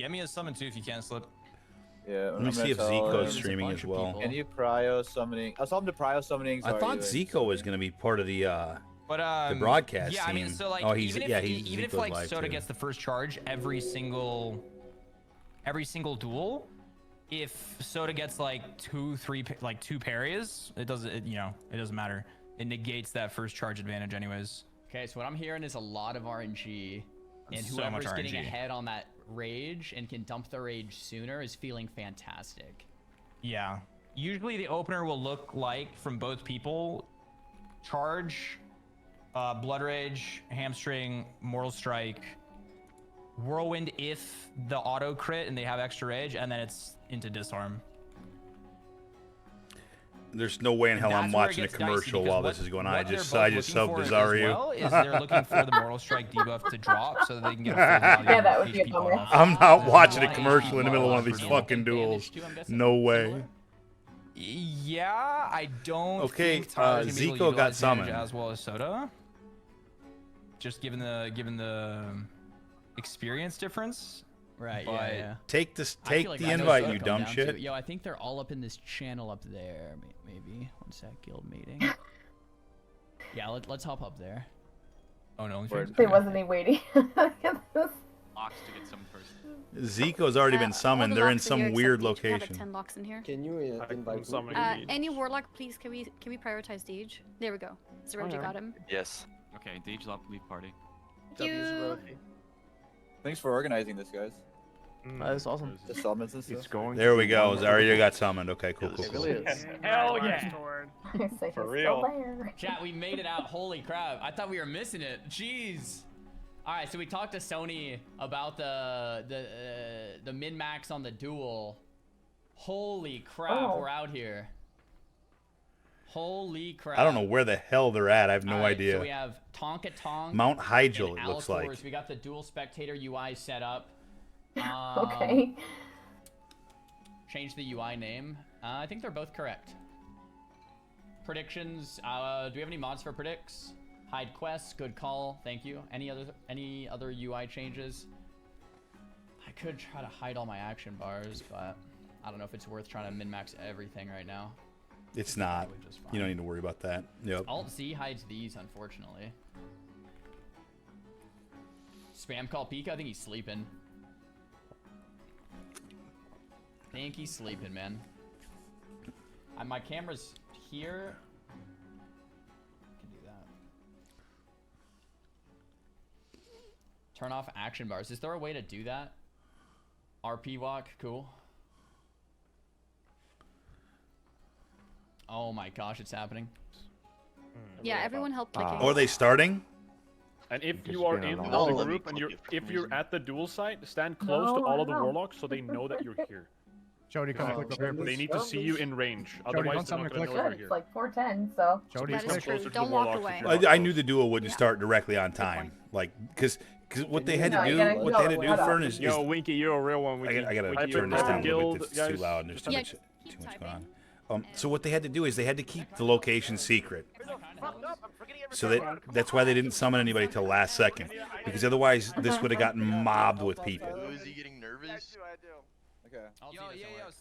Get me a summon too if you can, Slip. Yeah. Let me see if Zico's streaming as well. Can you prio summoning? I'll tell him to prio summoning. I thought Zico was going to be part of the broadcast yeah, team. I mean, so like, even if like Soda gets the first charge every single duel, if Soda gets like two parries, it doesn't matter. It negates that first charge advantage anyways. Okay, so what I'm hearing is a lot of RNG, and So whoever's much getting RNG. ahead on that rage and can dump the rage sooner is feeling fantastic. Yeah. Usually the opener will look like, from both people, charge, blood rage, hamstring, mortal strike, whirlwind if the auto crit and they have extra rage, and then it's into disarm. There's no way in hell I'm watching a commercial while this is going on. I just subbed Zazario. Well, is they're looking for the mortal strike debuff to drop so that they can get a full body Yeah, that would be a HP bummer. buff. I'm not watching a HP commercial in the middle of one of buff these for fucking duels. No way. Yeah, I don't. Okay, think Tyler's gonna be able to Zico got utilize summoned. damage as well as Soda. Just given the experience difference. Right. But Yeah. Take I the feel like I know invite, Soda you come dumb down shit. to- Yo, I think they're all up in this channel up there. Maybe. One sec, guild meeting. Yeah, let's hop up there. Oh no, There wasn't any waiting. Locks to get some first. Zico's already been summoned. They're in some weird location. 10 locks in here. Can you invite me? Any warlock, please? Can we prioritize Deej? There we go. Zeroji got him. Yes. Okay, Deej, leave party. Thank you. Thanks for organizing this, guys. That's awesome. The summons and stuff. There we go. Zario got summoned. Okay, cool. Hell yeah. For real. Chat, we made it out. Holy crap. I thought we were missing it. Jeez. All right, so we talked to Sony about the min-max on the duel. Holy crap, we're out here. Holy crap. I don't know where the hell they're at. I have no All right, idea. So we have Tonka Tonk. Mount Hygel, and it looks like. Allosaurus. We got the dual spectator UI set up. Okay. Change the UI name. I think they're both correct. Predictions. Do we have any mods for predicts? Hide quests. Good call. Thank you. Any other UI changes? I could try to hide all my action bars, but I don't know if it's worth trying to min-max everything right now. It's not. You don't need to worry about that. Yep. Alt-Z hides these, unfortunately. Spam call Pika? I think he's sleeping. I think he's sleeping, man. My camera's here. I can do that. Turn off action bars. Is there a way to do that? RP walk, cool. Oh my gosh, it's happening. Yeah, everyone help clicking. Oh, are they starting? And if you are in the group and if you're at the duel site, stand close to all of the warlocks so they know that you're here. Jody, come click up here. They need to see you in range. Otherwise, they're not going to know you're here. It's like 4:10, so. Jody, That is click. true. Don't walk away. I knew the duel wouldn't start directly on time, like because what they had to do, Fern, is yo, Winky, you're a real one. I gotta turn this down a little bit. It's too loud and there's too much going on. So what they had to do is they had to keep the location secret. So that's why they didn't summon anybody till last second, because otherwise this would have gotten mobbed with people. Is he getting nervous? Okay.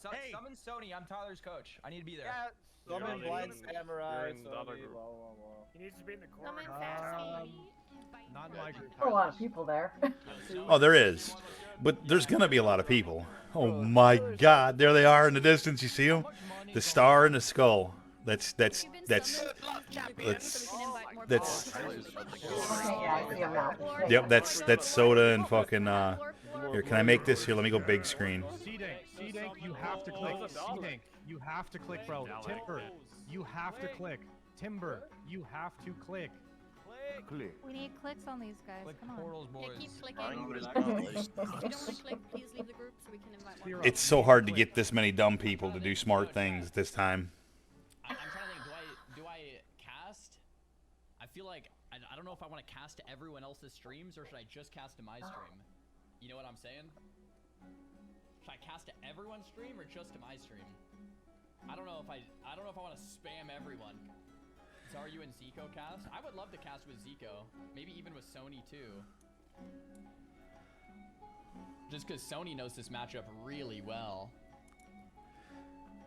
Summon Sony. I'm Tyler's coach. I need to be there. Yeah, summon Blind Samurai. He needs to be in the corner. Not my group. A lot of people there. Oh, there is, but there's gonna be a lot of people. Oh my God, there they are in the distance. You see them? The star and the skull. That's. Yep, that's Soda and fucking. Here, can I make this? Here, let me go big screen. C-Dank, you have to click. C-Dank, you have to click, bro. Timber, you have to click. Timber, you have to click. We need clicks on these guys. Come on. Portals, boys. Yeah, keep clicking. If you don't want to click, please leave the group so we can invite more. It's so hard to get this many dumb people to do smart things this time. I'm trying to think, do I cast? I feel like, I don't know if I want to cast to everyone else's streams or should I just cast to my stream? You know what I'm saying? Should I cast to everyone's stream or just to my stream? I don't know if I want to spam everyone. Zaryu and Zico cast? I would love to cast with Zico. Maybe even with Sony too. just because Sony knows this matchup really well.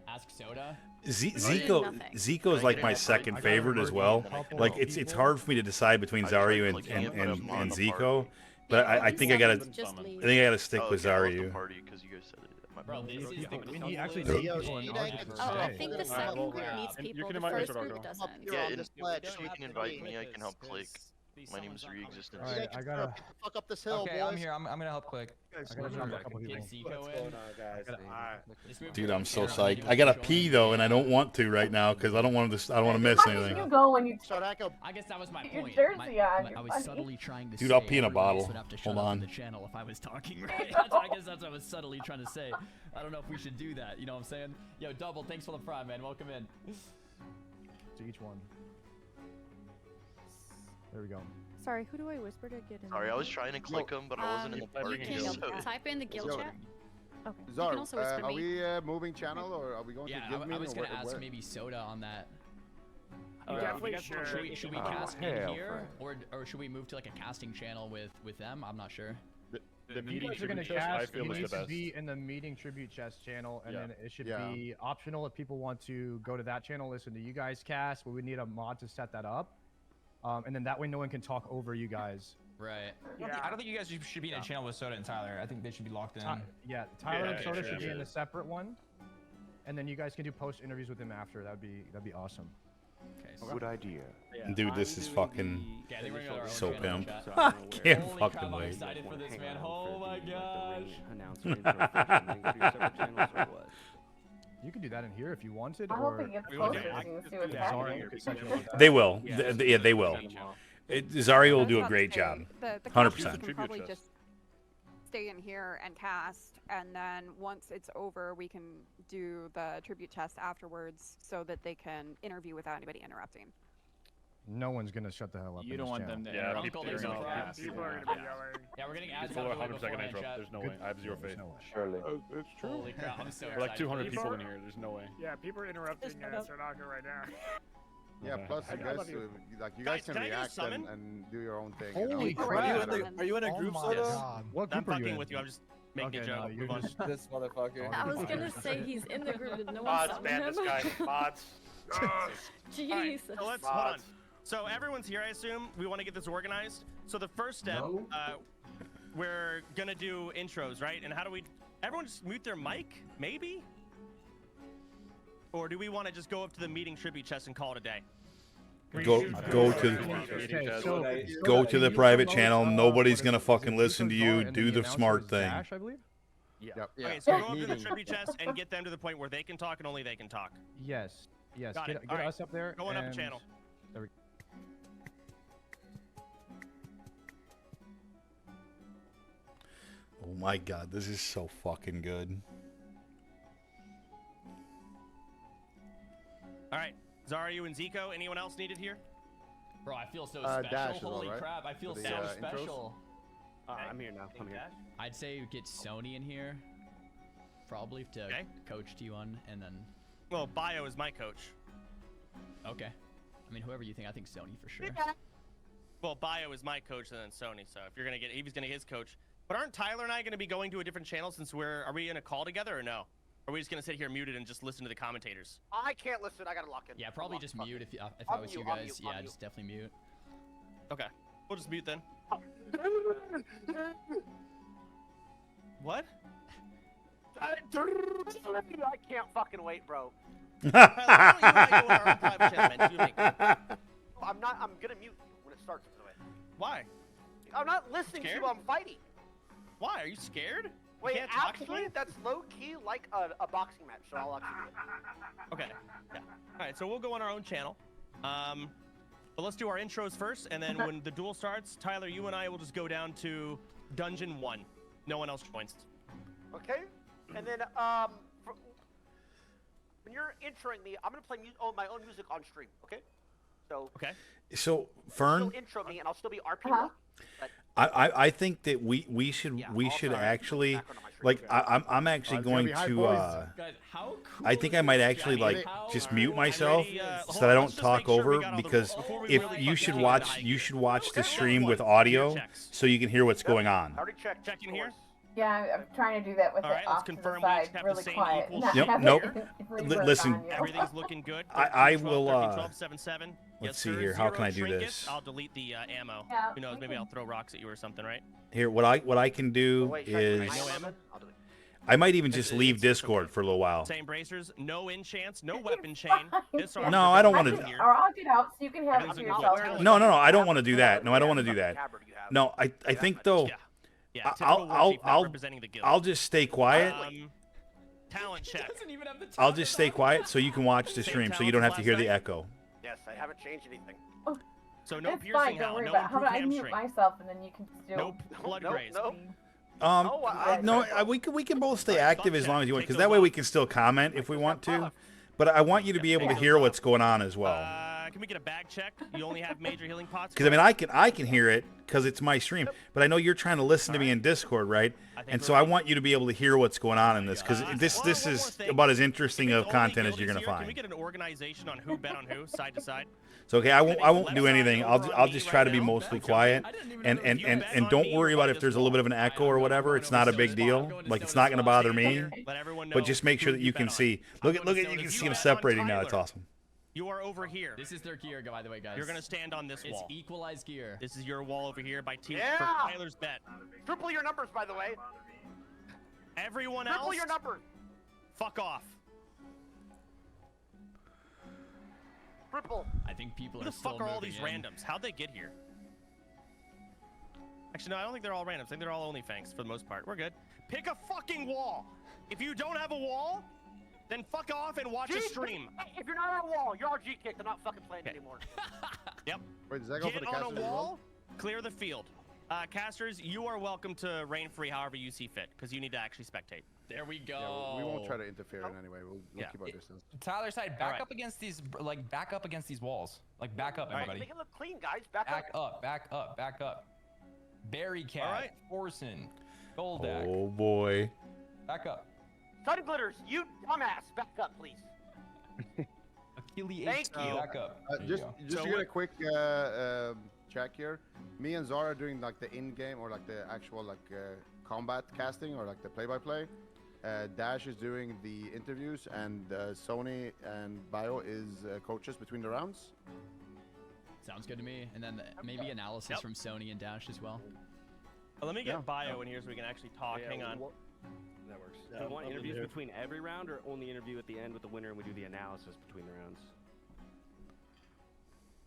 Ask Soda. Zico is like my second favorite as well. Like it's hard for me to decide between Zaryu and Zico, but I think I gotta stick with Zaryu. Bro, this is the When you actually coolest- meet people in Argentina. Oh, I think the second group meets You people. can The invite me, first Rocco. group doesn't. Yeah, you can invite me. I can help click. My name's Re-Existence. Alright, I gotta. Fuck up this hill, Okay, I'm here. I'm gonna help click. I gotta jump a couple people. Get Zico in. Dude, I'm so psyched. I gotta pee though, and I don't want to right now because I don't want to. I don't want to miss anything. You go when you I guess that was my your point. jersey on. I was subtly trying to Dude, say I'll pee in a everyone else bottle. would have to shut Hold up on. The channel if I was talking, right? I guess that's what I was subtly trying to say. I don't know if we should do that. You know what I'm saying? Yo, Double, thanks for the prime, man. Welcome in. To each one. There we go. Sorry, who do I whisper to get in? Sorry, I was trying to click them, but I wasn't in the party. You can type in the guild Yo, chat. Okay. You can also whisper are me. we moving channel or are we going Yeah, to give me? I was gonna ask maybe Soda on that. Definitely Should we cast in here, or should we move to like a casting channel with them? I'm not sure. The You meeting guys are gonna tribute chest, I cast. feel You is need the to best. be in the meeting tribute chest channel, and Yeah. then it should Yeah. be optional if people want to go to that channel, listen to you guys cast. We would need a mod to set that up, and then that way no one can talk over you guys. Right. I don't think you guys should be in a channel with Soda and Tyler. I think they should be locked in. Yeah, Tyler and Yeah, Soda sure, should be in sure. a separate one, and then you guys can do post interviews with him after. That'd be awesome. Okay. Good idea. Dude, this is fucking Yeah, I think we're gonna our own so channel pimp. chat. I can't Holy fucking crap, I'm wait. excited for this, man. Oh my gosh. You can do that in here if you wanted, I hope or it gets We wanna closer do so it. you can see what's Zarya happening. could set you up with that. They will. Yeah, they will. Zaryu will do a great job. The 100%. can probably just stay in here and cast, and then once it's over, we can do the tribute test afterwards so that they can interview without anybody interrupting. No one's gonna shut the hell up. You in don't this want channel. them to Yeah, interrupt. people Uncle, there's are no gonna problem. people are gonna be yelling. Yeah, we're getting ads People out are of the way 100% gonna beforehand, interrupt. chat. There's no way. I have zero faith. No way. Surely. It's Holy crap, I'm so We're like excited. 200 for people this. in here. There's no way. Yeah, people are interrupting Soraka right now. Yeah, plus you guys, like you guys can can I get a react summon? and do your own thing. Holy you know? crap. Are you in a Oh group, my Soda? God. What I'm group are you fucking in? with you. I'm just making Okay, a no, joke. you're Move on. just- This motherfucker. I was gonna say he's in the group and no one Mods, saw ban him. this guy. Mods. Jesus. So let's hold on. So everyone's here, I assume. We want to get this organized. So the first step, we're gonna do intros, right? And how do we? Everyone just mute their mic, maybe? Or do we want to just go up to the meeting tribute chest and call it a day? Go to Okay, so go to the private channel. Nobody's gonna fucking listen to you. Do the smart thing. Dash, I believe. Yep. Okay, so go up to the tribute chest and get them to the point where they can talk and only they can talk. Yes. Yes. Got Get, it. get Alright. us up there. Going up the and- channel. There we Oh my god, this is so fucking good. All right, Zaryu and Zico. Anyone else needed here? Bro, I feel so Dash special. as well, Holy right? crap, I feel For so the, intros? special. I'm here now. I'm here. I'd say get Sony in here, probably to Okay. coach T1, and then Well, Bio is my coach. okay. I mean, whoever you think, I think Sony for sure. Well, Bio is my coach and then Sony. So if you're gonna get, he's gonna get his coach. But aren't Tyler and I gonna be going to a different channel since are we in a call together or no? Or are we just gonna sit here muted and just listen to the commentators? I can't listen. I gotta lock in. Yeah, probably just mute if I'll I was mute, you I'll guys. mute, Yeah, I'll just definitely mute. Okay, we'll just mute then. What? I can't fucking wait, bro. Tyler, why don't you and I go in our own private channel, man? You make- I'm not. I'm gonna mute when it starts. By the way. Why? I'm not listening Scared? to you. I'm fighting. Why? Are you scared? Wait, you can't talk to actually, me? that's low key like a boxing match. So I'll actually do it. Okay. Yeah. All right, so we'll go on our own channel. But let's do our intros first, and then when the duel starts, Tyler, you and I will just go down to Dungeon 1. No one else joins. Okay. And then when you're introing me, I'm gonna play my own music on stream. Okay. So. Okay. So You'll Fern, intro me, and I'll still be RP. locked, but I think that we should actually like I'm actually It's gonna going be high to boys. Guys, how cool I think I might actually like just mute myself so that I don't talk over because if you should watch the stream with audio so you can hear what's going on. I already checked. Check in here. Yeah, I'm trying to do that with All it right, let's off to confirm the we side, each have really the same quiet. equal Not share. have Nope. it Nope. Listen, on you. Everything's looking good. I 13, will, 12, 13, 12, 7, 7. let's Yes, see sir. here. How can I 0 do trinkets. this? I'll delete the ammo. Yeah, Who knows? Maybe I'll throw rocks at you or something, right? Here, what I can do Wait, should I put is my ammo in? I'll do it. I might even just leave Discord for a little while. Same bracers, no enchants, no weapon chain. Disarm. No, I don't want to. Or I'll get out so you can have it to Everything's yourself. good. No, I don't want to do that. No, I don't want to do that. No, I think though. Yeah, typical Warchief not representing the guild. I'll just stay quiet. Talent check. I'll just stay quiet so you can watch the stream, so you don't have to hear the echo. Yes, I haven't changed anything. So no It's piercing fine, don't hell, worry no about it. How improved about I mute hamstring, myself and then you can just do no blood graze. We can both stay active as long as you want, because that way we can still comment if we want to. But I want you to be able to hear what's going on as well. Can we get a bag check? You only have major healing pots. Because I mean, I can hear it because it's my stream, but I know you're trying to listen to me in Discord, right? And so I want you to be able to hear what's going on in this, because this is about as interesting of content as you're gonna Can we find. get an organization on who bet on who, side to side? So okay, I won't do anything. I'll just try to be mostly quiet, and don't worry about if there's a little bit of an echo or whatever. It's not a big deal. Like, it's not gonna bother me. But just make sure that you can see. Look at you can see them separating now. It's awesome. You are over here. This is their gear, by the way, guys. You're gonna stand on this wall. It's equalized gear. This is your wall over here by T. Yeah. For Tyler's bet. Triple your numbers, by the way. Everyone else. Triple your numbers. Fuck off. Triple. I think people Who are the fuck still are all moving these in. randoms? How'd they get here? Actually, no, I don't think they're all randoms. I think they're all only Fangs for the most part. We're good. Pick a fucking wall. If you don't have a wall, then fuck off and watch a stream. If you're not on a wall, you're RG kicked. I'm not fucking playing anymore. Yep. Wait, does that go for Get the on casters a as well? wall, clear the field. Casters, you are welcome to reign free however you see fit, because you need to actually spectate. There we go. Yeah, we won't try to interfere in any way. We'll keep our distance. Tyler side, back up against these, back up against these walls. Like, back up, everybody. Make it look clean, guys. Back up, back up, back up. Berry Cat, All right. Forsen, Goldak. Oh boy. Back up. Sun Glitters, you dumbass. Back up, please. Achilles, Thank you. back up. Just So to get a quick check here. Me and Zara are doing like the in-game or like the actual combat casting or like the play-by-play. Dash is doing the interviews, and Sony and Bio is coaches between the rounds. Sounds good to me. And then maybe analysis from Sony and Dash as well. Well, let me get Bio in here so we can actually talk. Hang on. That works. Do you want interviews between every round, or only interview at the end with the winner and we do the analysis between the rounds?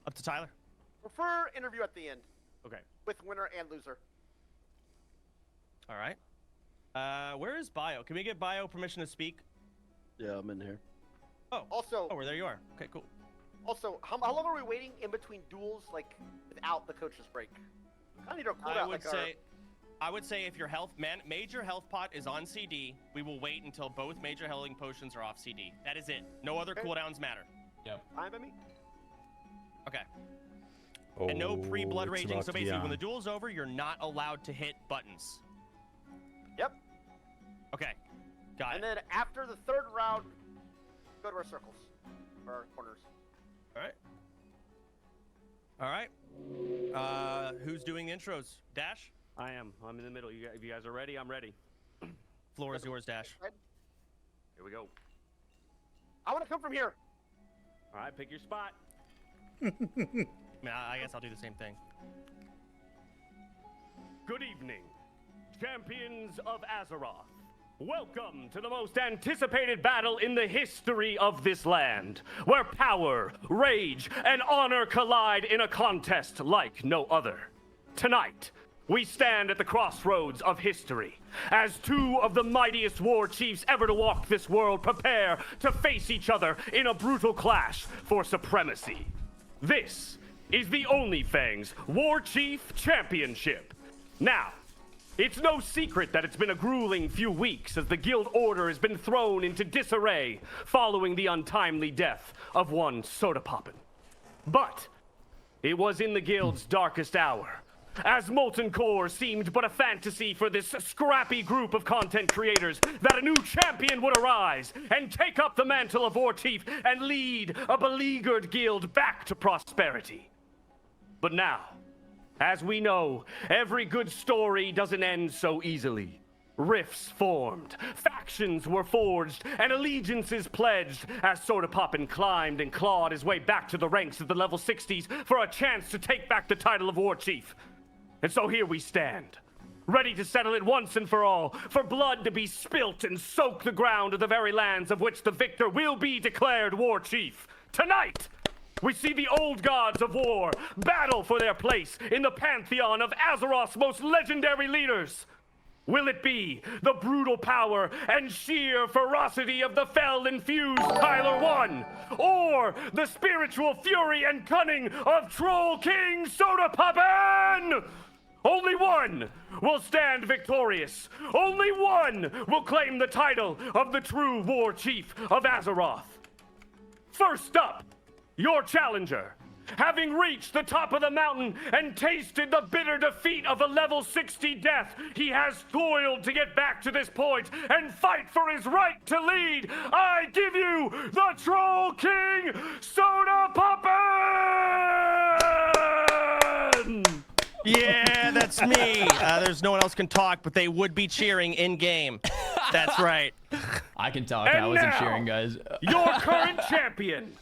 Up to Tyler. Prefer interview at the end. Okay. With winner and loser. All right. Where is Bio? Can we get Bio permission to speak? Yeah, I'm in here. Oh. Also. Oh, there you are. Okay, cool. Also, how long are we waiting in between duels, like without the coach's break? I need our cooldown. I would say if your major health pot is on CD, we will wait until both major healing potions are off CD. That is it. No other cooldowns matter. Yep. Fine by me. Okay. Oh, And no pre-blood it's raging. about So to be basically, on. when the duel's over, you're not allowed to hit buttons. Yep. Okay. Got it. And then after the third round, go to our circles, or our corners. All right. All right. Who's doing the intros? Dash? I am. I'm in the middle. If you guys are ready, I'm ready. Floor is yours, Dash. Here we go. I want to come from here. All right, pick your spot. I guess I'll do the same thing. Good evening, champions of Azeroth. Welcome to the most anticipated battle in the history of this land, where power, rage, and honor collide in a contest like no other. Tonight, we stand at the crossroads of history, as two of the mightiest war chiefs ever to walk this world prepare to face each other in a brutal clash for supremacy. This is the Only Fangs War Chief Championship. Now, it's no secret that it's been a grueling few weeks as the guild order has been thrown into disarray following the untimely death of one Soda Poppin'. But it was in the guild's darkest hour, as Molten Core seemed but a fantasy for this scrappy group of content creators, that a new champion would arise and take up the mantle of War Chief and lead a beleaguered guild back to prosperity. But now, as we know, every good story doesn't end so easily. Rifts formed, factions were forged, and allegiances pledged as Soda Poppin climbed and clawed his way back to the ranks of the level 60s for a chance to take back the title of War Chief. And so here we stand, ready to settle it once and for all, for blood to be spilt and soak the ground of the very lands of which the victor will be declared War Chief. Tonight, we see the old gods of war battle for their place in the pantheon of Azeroth's most legendary leaders. Will it be the brutal power and sheer ferocity of the Fel-infused Tyler 1? Or the spiritual fury and cunning of Troll King Soda Poppin? Only one will stand victorious. Only one will claim the title of the true War Chief of Azeroth. First up, your challenger. Having reached the top of the mountain and tasted the bitter defeat of a level 60 death, he has toiled to get back to this point and fight for his right to lead. I give you the Troll King Soda Poppin! Yeah, that's me. There's no one else can talk, but they would be cheering in game. That's right. I can talk. And I wasn't now, cheering, guys. Your current champion,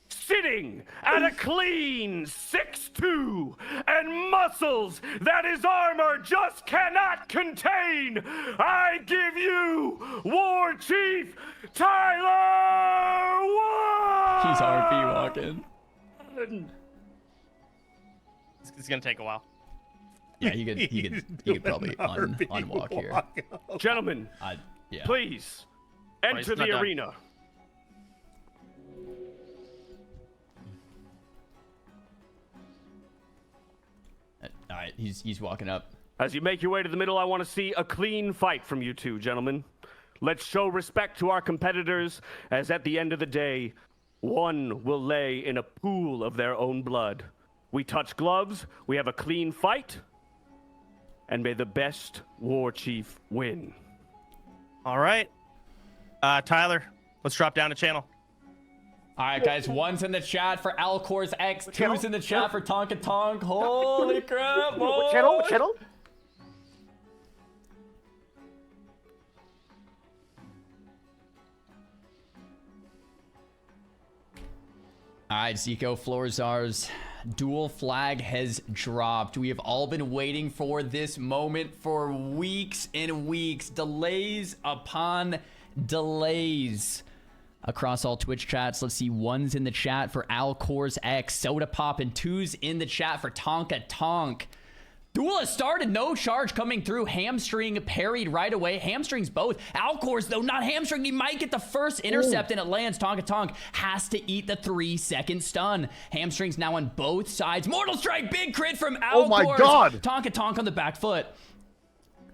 sitting at a clean 6'2", and muscles that his armor just cannot contain, I give you War Chief Tyler 1! He's RP walking. It's gonna take a while. Yeah, he could probably unwalk here. Gentlemen, yeah. please enter the arena. All right, he's walking up. As you make your way to the middle, I want to see a clean fight from you two, gentlemen. Let's show respect to our competitors, as at the end of the day, one will lay in a pool of their own blood. We touch gloves, we have a clean fight, and may the best War Chief win. All right. Tyler, let's drop down to channel. All right, guys. One's in the chat for Alcor's X. Two's in the chat for Tonka Tonk. Holy crap! What channel? What channel? All right, Zico Florzar's dual flag has dropped. We have all been waiting for this moment for weeks and weeks. Delays upon delays across all Twitch chats. Let's see. One's in the chat for Alcor's X. Soda Pop, and two's in the chat for Tonka Tonk. Duel has started. No charge coming through. Hamstring parried right away. Hamstrings both. Alcor's, though, not hamstring. He might get the first intercept, and it lands. Tonka Tonk has to eat the 3-second stun. Hamstrings now on both sides. Mortal Strike, big crit from Alcor's. Oh my God. Tonka Tonk on the back foot.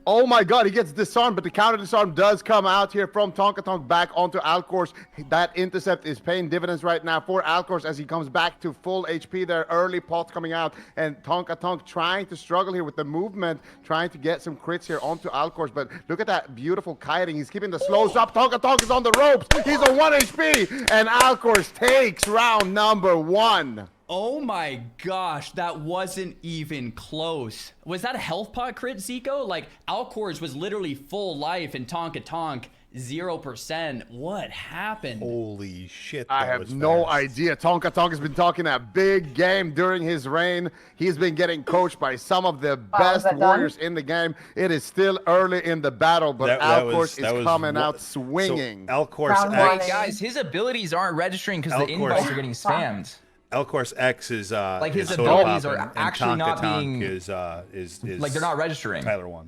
Oh my God, he gets disarmed, but the counter disarm does come out here from Tonka Tonk back onto Alcor's. That intercept is paying dividends right now for Alcor's as he comes back to full HP there. Early pot coming out, and Tonka Tonk trying to struggle here with the movement, trying to get some crits here onto Alcor's. But look at that beautiful kiting. He's keeping the slows up. Tonka Tonk is on the ropes. He's on 1 HP, and Alcor's takes round number 1. Oh my gosh, that wasn't even close. Was that a health pot crit, Zico? Like, Alcor's was literally full life and Tonka Tonk 0%. What happened? Holy shit. I have no idea. Tonka Tonk has been talking a big game during his reign. He's been getting coached by some of the best warriors in the game. It is still early in the battle, but Alcor's is coming out swinging. So Alcor's X. Guys, his abilities aren't registering because the invites are getting spammed. Alcor's X is like his is abilities Soda are Pop, actually and not Tonka being Tonk is like they're not registering. Tyler 1.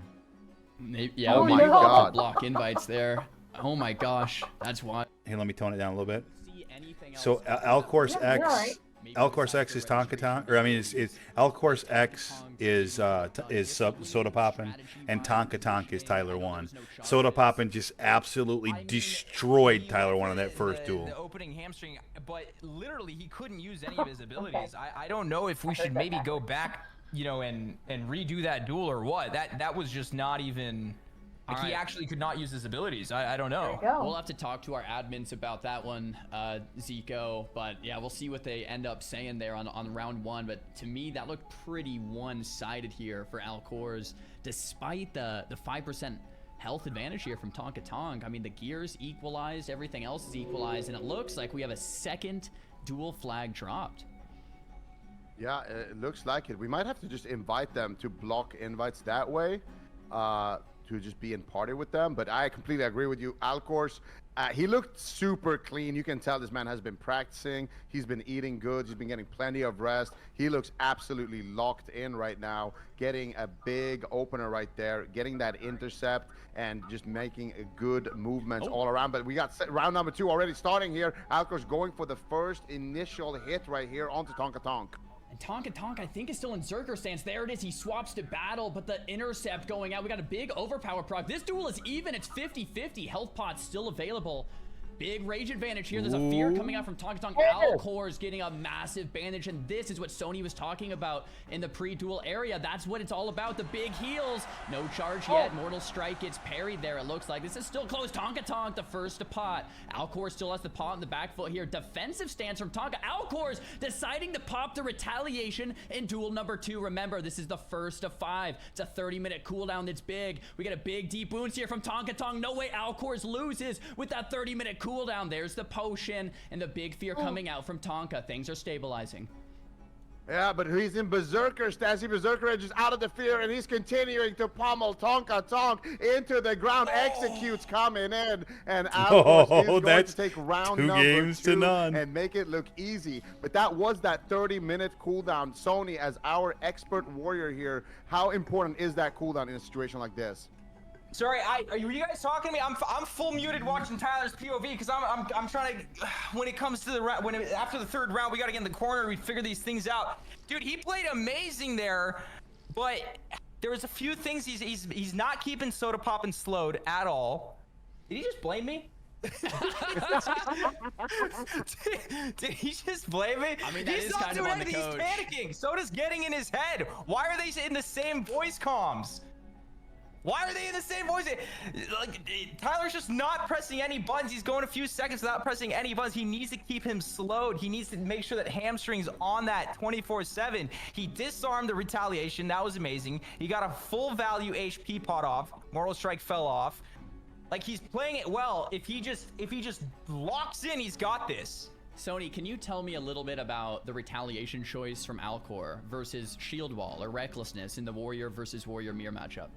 Yeah, oh my God. Block invites there. Oh my gosh, that's why. Hey, let me tone it down a little bit. So Alcor's X, Alcor's X is Tonka Tonk, or I mean, it's Alcor's X is Soda Poppin, and Tonka Tonk is Tyler 1. Soda Poppin just absolutely destroyed Tyler 1 in that first duel. The opening hamstring, but literally he couldn't use any of his abilities. I don't know if we should maybe go back, you know, and redo that duel or what. That was just not even Like he actually could not use his abilities. I don't know. We'll have to talk to our admins about that one, Zico. But yeah, we'll see what they end up saying there on round 1. But to me, that looked pretty one-sided here for Alcors, despite the 5% health advantage here from Tonka Tonk. I mean, the gears equalized, everything else is equalized, and it looks like we have a second dual flag dropped. Yeah, it looks like it. We might have to just invite them to block invites that way. To just be in party with them, but I completely agree with you. Alcors, he looked super clean. You can tell this man has been practicing. He's been eating good. He's been getting plenty of rest. He looks absolutely locked in right now, getting a big opener right there, getting that intercept, and just making a good movements all around. But we got round number 2 already starting here. Alcors going for the first initial hit right here onto Tonka Tonk. And Tonka Tonk, I think, is still in Zerker stance. There it is. He swaps to battle, but the intercept going out. We got a big overpower proc. This duel is even. It's 50-50. Health pots still available. Big rage advantage here. There's a fear coming out from Tonka Tonk. Alcors getting a massive bandage, and this is what Sony was talking about in the pre-duel area. That's what it's all about. The big heals. No charge yet. Mortal Strike gets parried there. It looks like this is still close. Tonka Tonk, the first to pot. Alcors still has the pot in the back foot here. Defensive stance from Tonka. Alcors deciding to pop the retaliation in duel number 2. Remember, this is the first of 5. It's a 30-minute cooldown that's big. We get a big deep wounds here from Tonka Tonk. No way Alcors loses with that 30-minute cooldown. There's the potion and the big fear coming out from Tonka. Things are stabilizing. Yeah, but he's in Berserker stance. Berserker Edge is out of the fear, and he's continuing to pummel Tonka Tonk into the ground. Executes coming in, and Alcors is going to take round number 2 and make it look easy. But that was that 30-minute cooldown. Sony, as our expert warrior here, how important is that cooldown in a situation like this? Sorry, are you guys talking to me? I'm full muted watching Tyler's POV because I'm trying to. When it comes to the after the 3rd round, we got to get in the corner. We figure these things out. Dude, he played amazing there, but there was a few things he's not keeping Soda Pop and slowed at all. Did he just blame me? Did he just blame me? I mean, that he's is not kind doing of on the anything. coach. He's panicking. Soda's getting in his head. Why are they in the same voice comms? Why are they in the same voice? Like, Tyler's just not pressing any buttons. He's going a few seconds without pressing any buttons. He needs to keep him slowed. He needs to make sure that Hamstring's on that 24/7. He disarmed the retaliation. That was amazing. He got a full value HP pot off. Mortal Strike fell off. Like, he's playing it well. If he just locks in, he's got this. Sony, can you tell me a little bit about the retaliation choice from Alcor versus Shield Wall or Recklessness in the Warrior versus Warrior Mirror matchup?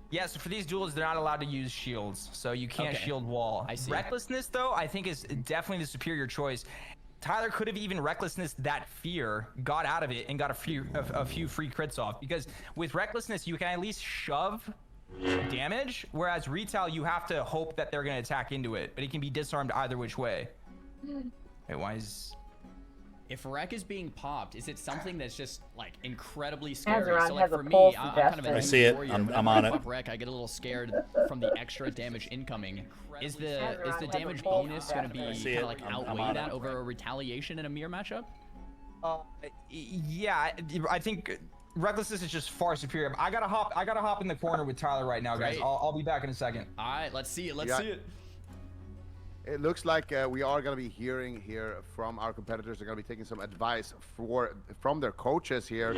Yeah, so for these duels, they're not allowed to use shields, so you can't shield wall. I see. Recklessness, though, I think is definitely the superior choice. Tyler could have even Recklessness that fear, got out of it, and got a few free crits off. Because with Recklessness, you can at least shove damage, whereas Retail, you have to hope that they're going to attack into it, but it can be disarmed either which way. Wait, why is... If Rec is being popped, is it something that's just like incredibly scary? Azeron So like has a for me, pulse I'm kind of a I see it. warrior. I'm Whenever on I it. pop Rec, I get a little scared from the extra damage incoming. Is the damage pulse bonus going to be see kind it. of like I'm outweigh on that it. over a retaliation in a mirror matchup? Yeah, I think Recklessness is just far superior. I gotta hop in the corner with Tyler right now, guys. Great. I'll be back in a second. All right, let's see it. Let's see it. It looks like we are going to be hearing here from our competitors. They're going to be taking some advice from their coaches here.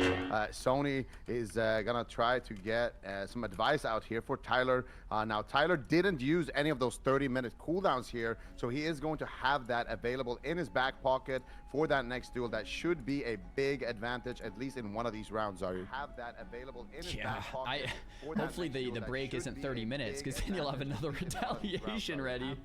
Sony is going to try to get some advice out here for Tyler. Now, Tyler didn't use any of those 30-minute cooldowns here, so he is going to have that available in his back pocket for that next duel. That should be a big advantage, at least in one of these rounds. Are you have that available in his back pocket? Hopefully the break isn't 30 minutes, because then you'll have another retaliation ready.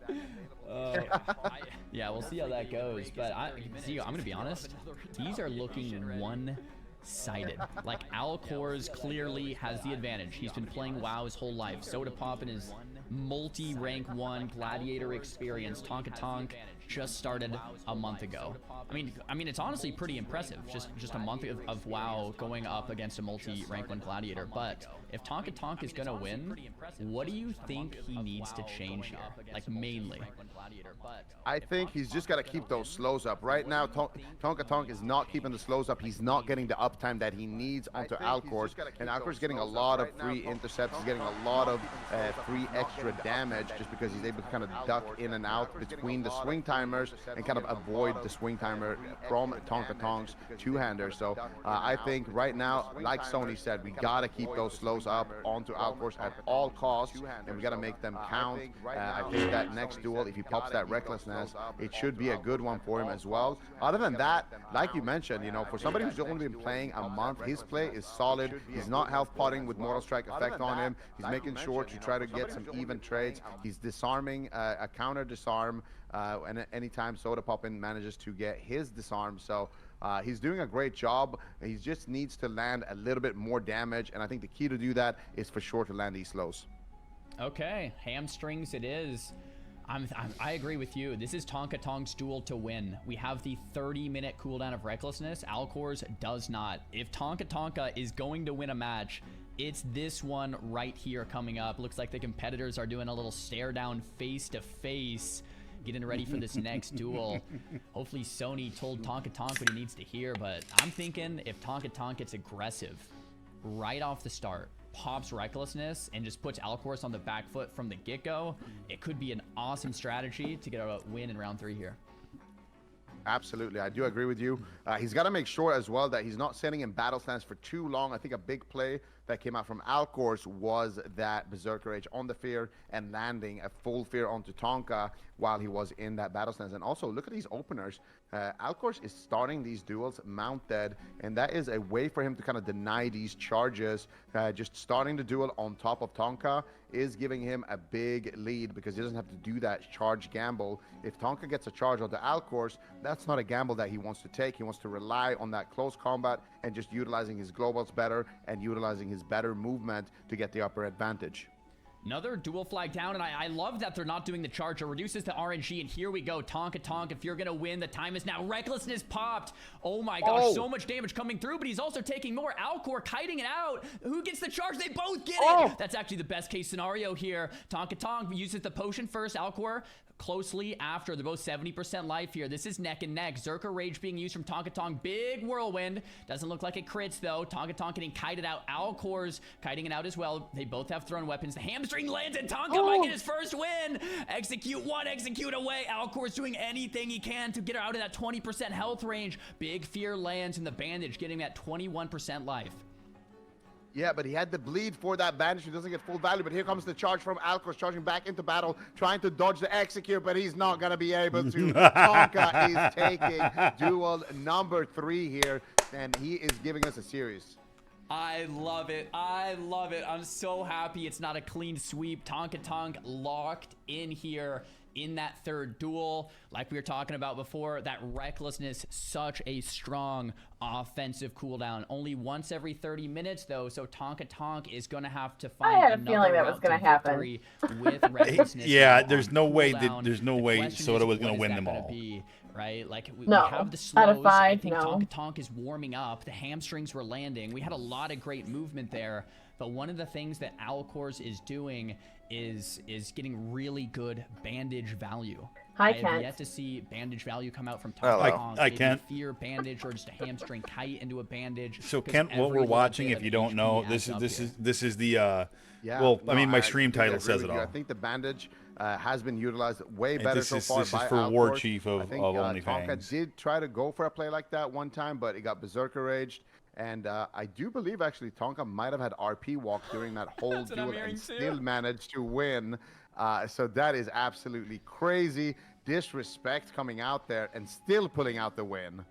Yeah, we'll see how that goes. But I'm gonna be honest. These are looking one-sided. Like Alcors clearly has the advantage. He's been playing WoW his whole life. Soda Pop in his multi-rank 1 gladiator experience. Tonka Tonk just started a month ago. I mean, it's honestly pretty impressive. Just a month of WoW going up against a multi-rank 1 gladiator. But if Tonka Tonk is gonna win, what do you think he needs to change here? Like mainly. I think he's just got to keep those slows up. Right now, Tonka Tonk is not keeping the slows up. He's not getting the uptime that he needs onto Alcors. And Alcor's getting a lot of free intercepts. He's getting a lot of free extra damage just because he's able to kind of duck in and out between the swing timers and kind of avoid the swing timer from Tonka Tonk's two-hander. So I think right now, like Sony said, we got to keep those slows up onto Alcors at all costs, and we got to make them count. I think that next duel, if he pops that recklessness, it should be a good one for him as well. Other than that, like you mentioned, you know, for somebody who's only been playing a month, his play is solid. He's not health potting with Mortal Strike effect on him. He's making sure to try to get some even trades. He's disarming a counter disarm, and anytime Soda Poppin manages to get his disarm. So he's doing a great job. He just needs to land a little bit more damage, and I think the key to do that is for sure to land these slows. Okay, hamstrings it is. I agree with you. This is Tonka Tonk's duel to win. We have the 30-minute cooldown of Recklessness. Alcor's does not. If Tonka Tonka is going to win a match, it's this one right here coming up. Looks like the competitors are doing a little stare down face to face, getting ready for this next duel. Hopefully Sony told Tonka Tonk what he needs to hear, but I'm thinking if Tonka Tonk gets aggressive right off the start, pops Recklessness, and just puts Alcor's on the back foot from the get-go, it could be an awesome strategy to get a win in round 3 here. Absolutely, I do agree with you. He's got to make sure as well that he's not sitting in battle stance for too long. I think a big play that came out from Alcor's was that Berserker Rage on the Fear and landing a full Fear onto Tonka while he was in that battle stance. And also, look at these openers. Alcor's is starting these duels mounted, and that is a way for him to kind of deny these charges. Just starting the duel on top of Tonka is giving him a big lead because he doesn't have to do that charge gamble. If Tonka gets a charge onto Alcor's, that's not a gamble that he wants to take. He wants to rely on that close combat and just utilizing his globals better and utilizing his better movement to get the upper advantage. Another dual flag down, and I love that they're not doing the charge. It reduces the RNG, and here we go. Tonka Tonk, if you're going to win, the time is now. Recklessness popped. Oh my gosh, so much damage coming through, but he's also taking more. Alcor kiting it out. Who gets the charge? They both get it. That's actually the best case scenario here. Tonka Tonk uses the potion first. Alcor closely after. They're both 70% life here. This is neck and neck. Berserker Rage being used from Tonka Tonk. Big whirlwind. Doesn't look like it crits though. Tonka Tonk getting kited out. Alcor's kiting it out as well. They both have thrown weapons. The hamstring lands and Tonka might get his first win. Execute one, execute away. Alcor's doing anything he can to get her out of that 20% health range. Big Fear lands in the bandage, getting that 21% life. Yeah, but he had the bleed for that bandage. He doesn't get full value, but here comes the charge from Alcor, charging back into battle, trying to dodge the execute, but he's not going to be able to. Tonka is taking duel number 3 here, and he is giving us a series. I love it. I love it. I'm so happy it's not a clean sweep. Tonka Tonk locked in here in that third duel. Like we were talking about before, that Recklessness, such a strong offensive cooldown. Only once every 30 minutes though, so Tonka Tonk is going to have to find I had a feeling that was going to happen. With Recklessness. Yeah, there's no way Soda was going to win them all. Right? Like we no, have the slows. Out of 5, I think no. Tonka Tonk is warming up. The hamstrings were landing. We had a lot of great movement there. But one of the things that Alcor's is doing is getting really good bandage value. I have yet to see bandage value come out from Tonka Tonk. I can't. Fear bandage or just a hamstring kite into a bandage. So Kent, what we're watching, if you don't know, this is the well, I mean, my stream title says it all. I think the bandage has been utilized way better so far by This is for Alcor. WARCHIEF of Tonka Fangs. did try to go for a play like that one time, but it got Berserker Raged. And I do believe actually Tonka might have had RP walk during that whole duel and still managed to win. So that is absolutely crazy. Disrespect coming out there and still pulling out the win.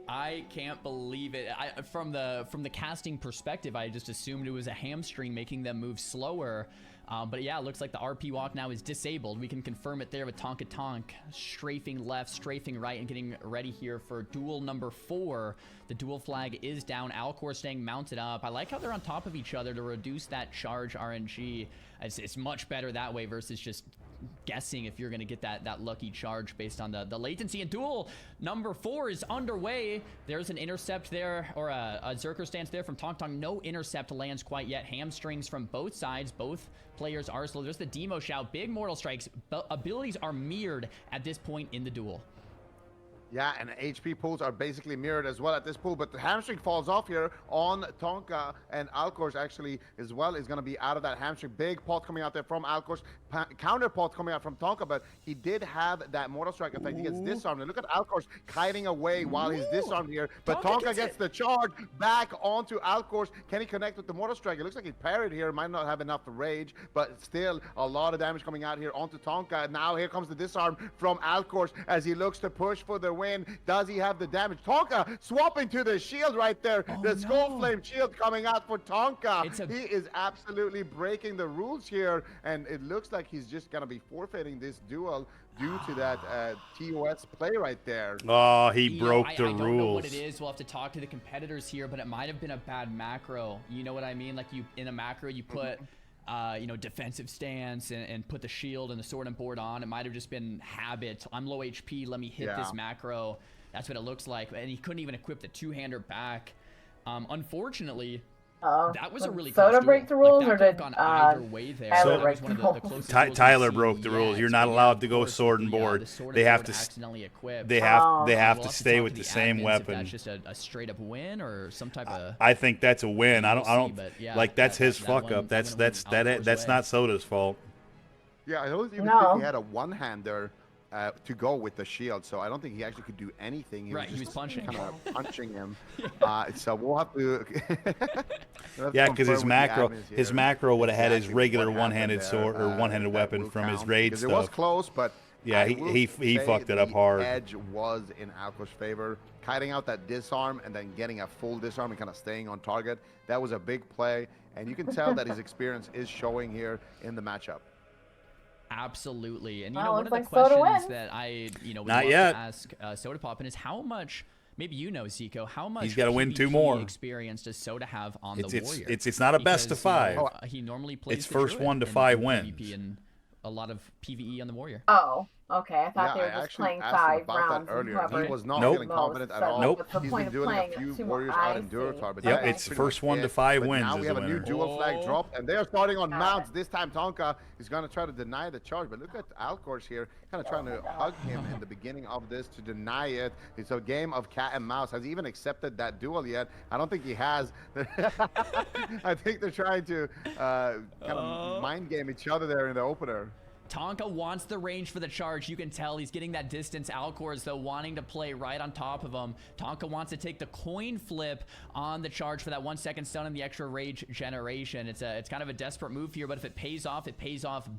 I can't believe it. From the casting perspective, I just assumed it was a hamstring making them move slower. But yeah, it looks like the RP walk now is disabled. We can confirm it there with Tonka Tonk strafing left, strafing right, and getting ready here for duel number 4. The duel flag is down. Alcor staying mounted up. I like how they're on top of each other to reduce that charge RNG. It's much better that way versus just guessing if you're going to get that lucky charge based on the latency. And duel number 4 is underway. There's an intercept there, or a Zerker stance there from Tonk Tonk. No intercept lands quite yet. Hamstrings from both sides. Both players are slow. There's the demo shout. Big Mortal Strikes. Abilities are mirrored at this point in the duel. Yeah, and HP pools are basically mirrored as well at this pool, but the hamstring falls off here on Tonka, and Alcors actually as well is going to be out of that hamstring. Big pot coming out there from Alcors, counter pot coming out from Tonka, but he did have that Mortal Strike effect. He gets disarmed, and look at Alcors kiting away while he's disarmed here, but Tonka gets the charge back onto Alcors. Can he connect with the Mortal Strike? It looks like he parried here, might not have enough rage, but still a lot of damage coming out here onto Tonka. Now here comes the disarm from Alcors as he looks to push for the win. Does he have the damage? Tonka swapping to the shield right there. The Skull Flame shield coming out for Tonka. He is absolutely breaking the rules here, and it looks like he's just gonna be forfeiting this duel due to that TOS play right there. Oh, he broke the rules. I don't know what it rules. is. We'll have to talk to the competitors here, but it might have been a bad macro. You know what I mean? Like, you in a macro, you put you know, defensive stance and put the shield and the sword and board on. It might have just been habit. I'm low HP, let me hit this macro. That's what it looks like. And he couldn't even equip the two-hander back. Unfortunately, that was a really close duel. break the rules, like, or did gone either way there. Tyler That break was one of the the rules? closest duels Tyler we've broke seen the rules. yet. You're not Yeah, allowed of to go course, sword and the board. sword They and have board to accidentally equipped. they have We'll to have stay talk with to the same admins if weapon. that's just a straight up win or some type of. I think that's a win. I We'll don't see, but yeah, like that's his that fuck one- up. that one went Alcor's That's way. not Soda's fault. Yeah, I don't even think he had a one-hander to go with the shield, so I don't think he actually could do anything. Right, he was punching. Kind of punching him. So we'll have to. Yeah, because his macro would have had his regular one-handed sword or one-handed weapon from his raid stuff. It was close, but yeah, he fucked it up hard. The edge was in Alcor's favor, kiting out that disarm and then getting a full disarm and kind of staying on target. That was a big play, and you can tell that his experience is showing here in the matchup. Absolutely. And Well, one of the looks like Soda questions wins. that I would Not love yet. to ask Soda Poppin is how much, maybe Zico, how much He's gotta win 2 PvP more. experience does Soda have on It's- the it's- Warrior? it's not a best of Because, 5. He normally plays It's the first Druid 1 to in 5 PvP wins. and a lot of PvE on the Warrior. Oh, okay. I thought they were I just actually playing asked him 5 about rounds. that earlier. whoever He was not Nope. feeling confident at so all. Nope. what's the He's point been of dueling a playing few two warriors more? out I in see. Durotar, but Yep, that it's is first pretty 1 much to it. 5 But wins now is we the have a new winner. dual flag dropped, and they are starting on mounts. This time Tonka is going to try to deny the charge, but look at Alcor's here, kind of trying to hug him in the beginning of this to deny it. It's a game of cat and mouse. Has he even accepted that duel yet? I don't think he has. I think they're trying to kind of mind game each other there in the opener. Tonka wants the range for the charge. You can tell he's getting that distance. Alcor is, though, wanting to play right on top of him. Tonka wants to take the coin flip on the charge for that 1 second stun and the extra rage generation. It's kind of a desperate move here, but if it pays off